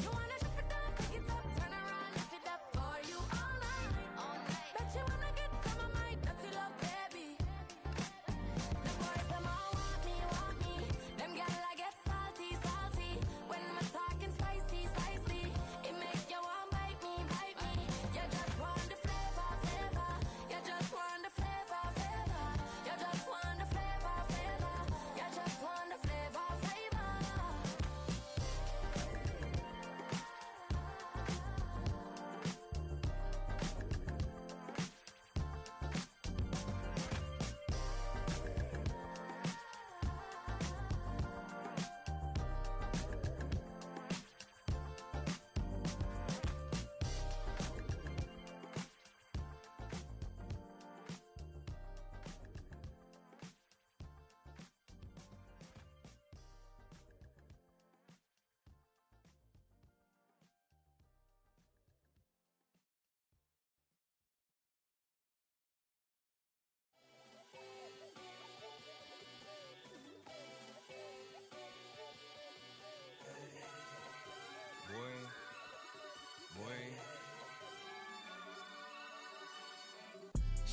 You wanna drop it down, pick it up, turn around, lift it up for you all night. Bet you wanna get some of my dirty love, baby. The boys them all want me. Them gyal I get salty. When me talking spicy. It make you want bite me. You just want the flavor. You just want the flavor. You just want the flavor. You just want the flavor.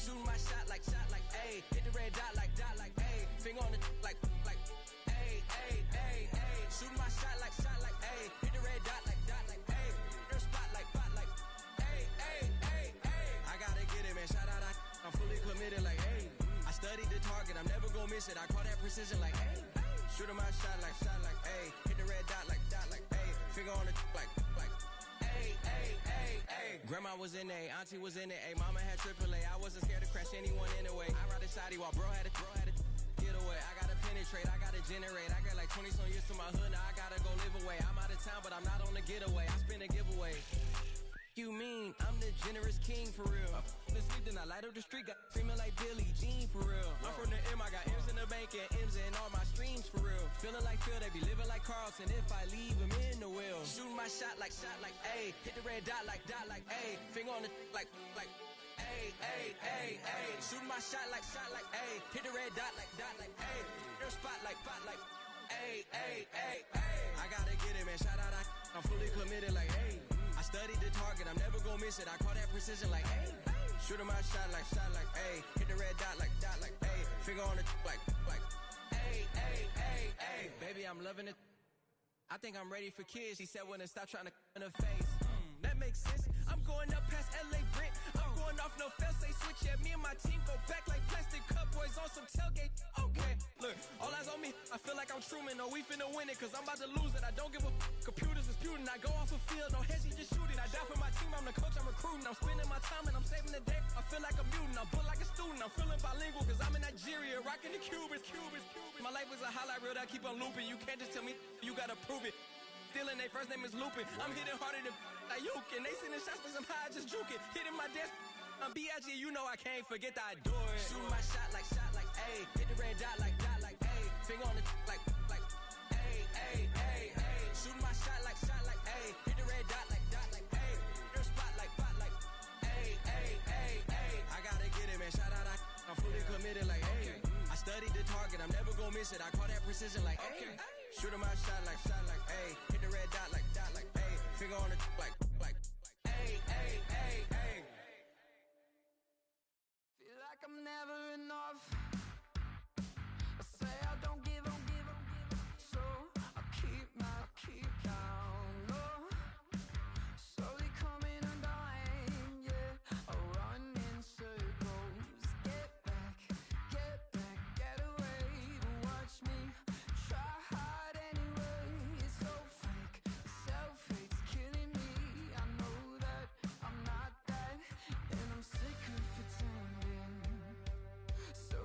Shooting my shot like, ayy. Hit the red dot like, ayy. Finger on the like, ayy. Shooting my shot like, ayy. Hit the red dot like, ayy. Your spot like, ayy. I gotta get it, man. Shout out, I'm fully committed like, ayy. I studied the target, I'm never gonna miss it. I call that precision like, ayy. Shooting my shot like, ayy. Hit the red dot like, ayy. Finger on the like, ayy. Grandma was in A, auntie was in it, A. Mama had AAA. I wasn't scared to crash anyone anyway. I ride a shoddy while bro had to get away. I gotta penetrate, I gotta generate. I got like 20 some years to my hood, now I gotta go live away. I'm out of town, but I'm not on the getaway. I spin a giveaway. You mean I'm the generous king for real? The sleep, then I light up the street, got screaming like Billie Jean for real. I'm from the M, I got M's in the bank and M's in all my streams for real. Feeling like Phil, they be living like Carlson if I leave him in the wheel. Shooting my shot like, ayy. Hit the red dot like, ayy. Finger on the like, ayy. Shooting my shot like, ayy. Hit the red dot like, ayy. Your spot like, ayy. I gotta get it, man. Shout out, I'm fully committed like, ayy. I studied the target, I'm never gonna miss it. I call that precision like, ayy. Shooting my shot like, ayy. Hit the red dot like, ayy. Finger on the like, ayy, ayy, ayy, ayy. Baby, I'm loving it. I think I'm ready for kids. She said when to stop trying to in her face. That makes sense. I'm going up past LA Brent. I'm going off no fail, say switch. Yeah, me and my team go back like plastic cup boys on some tailgate. Okay, look, all eyes on me. I feel like I'm Truman. No, we finna win it, cause I'm about to lose it. I don't give a computers disputing. I go off a field, no heads, just shooting. I die for my team, I'm the coach, I'm recruiting. I'm spending my time and I'm saving the day. I feel like a mutant, I'm built like a student. I'm feeling bilingual, cause I'm in Nigeria, rocking the Cubans. My life is a highlight reel that I keep on looping. You can't just tell me, you gotta prove it. Stealing, their first name is Lupin. I'm hitting harder than like Yukin. They sending shots for some high, just juke it. Hitting my desk, I'm B.I.G. You know I can't forget that I do it. Shooting my shot like, ayy. Hit the red dot like, ayy. Finger on the like, ayy, ayy, ayy, ayy. Shooting my shot like, ayy. Hit the red dot like, ayy. Their spot like, ayy, ayy, ayy, ayy. I gotta get it, man. Shout out, I'm fully committed like, ayy. I studied the target, I'm never gonna miss it. I call that precision like, ayy. Shooting my shot like, ayy. Hit the red dot like, ayy. Finger on the like, ayy, ayy, ayy, ayy. Feel like I'm never enough. I say I don't give up, so I keep down. Oh, slowly coming undone, yeah. I run in circles. Get back, get away. Watch me try hard anyway. It's so fake, self-hate's killing me. I know that I'm not that, and I'm sick of pretending. So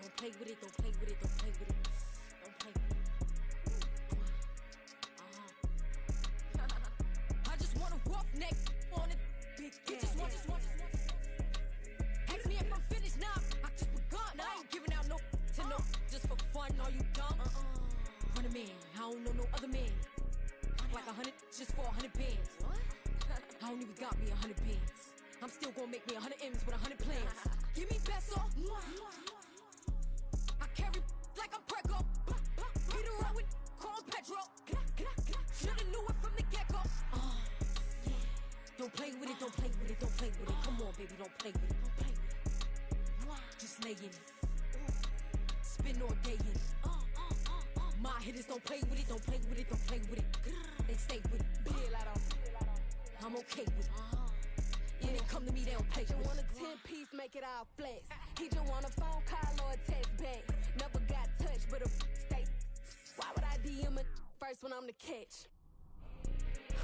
Don't play with it, don't play with it, don't play with it. Don't play with it. I just want a rough neck on it. Big you just want. Ask me if I'm finished now. I just begun. I ain't giving out no to no. Just for fun, are you dumb? 100 man, I don't know no other man. Like 100 just for 100 bands. I don't even got me 100 bands. I'm still gonna make me 100 M's with 100 plans. Give me beso. I carry like I'm Prego. Beat around with Chrome Petro. Shoulda knew it from the get-go. Don't play with it, don't play with it, don't play with it. Come on, baby, don't play with it, don't play with it. Just lay in it. Spin all day in it. My hitters don't play with it, don't play with it, don't play with it. They stay with it. I'm okay with it. Yeah, they come to me, they don't play with it. You want a 10-piece, make it all flex. He just want a phone call or a text back. Never got touched, but a stay. Why would I DM a first when I'm the catch?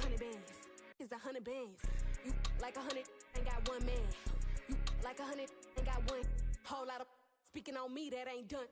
100 bands is 100 bands. You like 100 ain't got one man. You like 100 ain't got one. Whole lot of speaking on me that ain't done.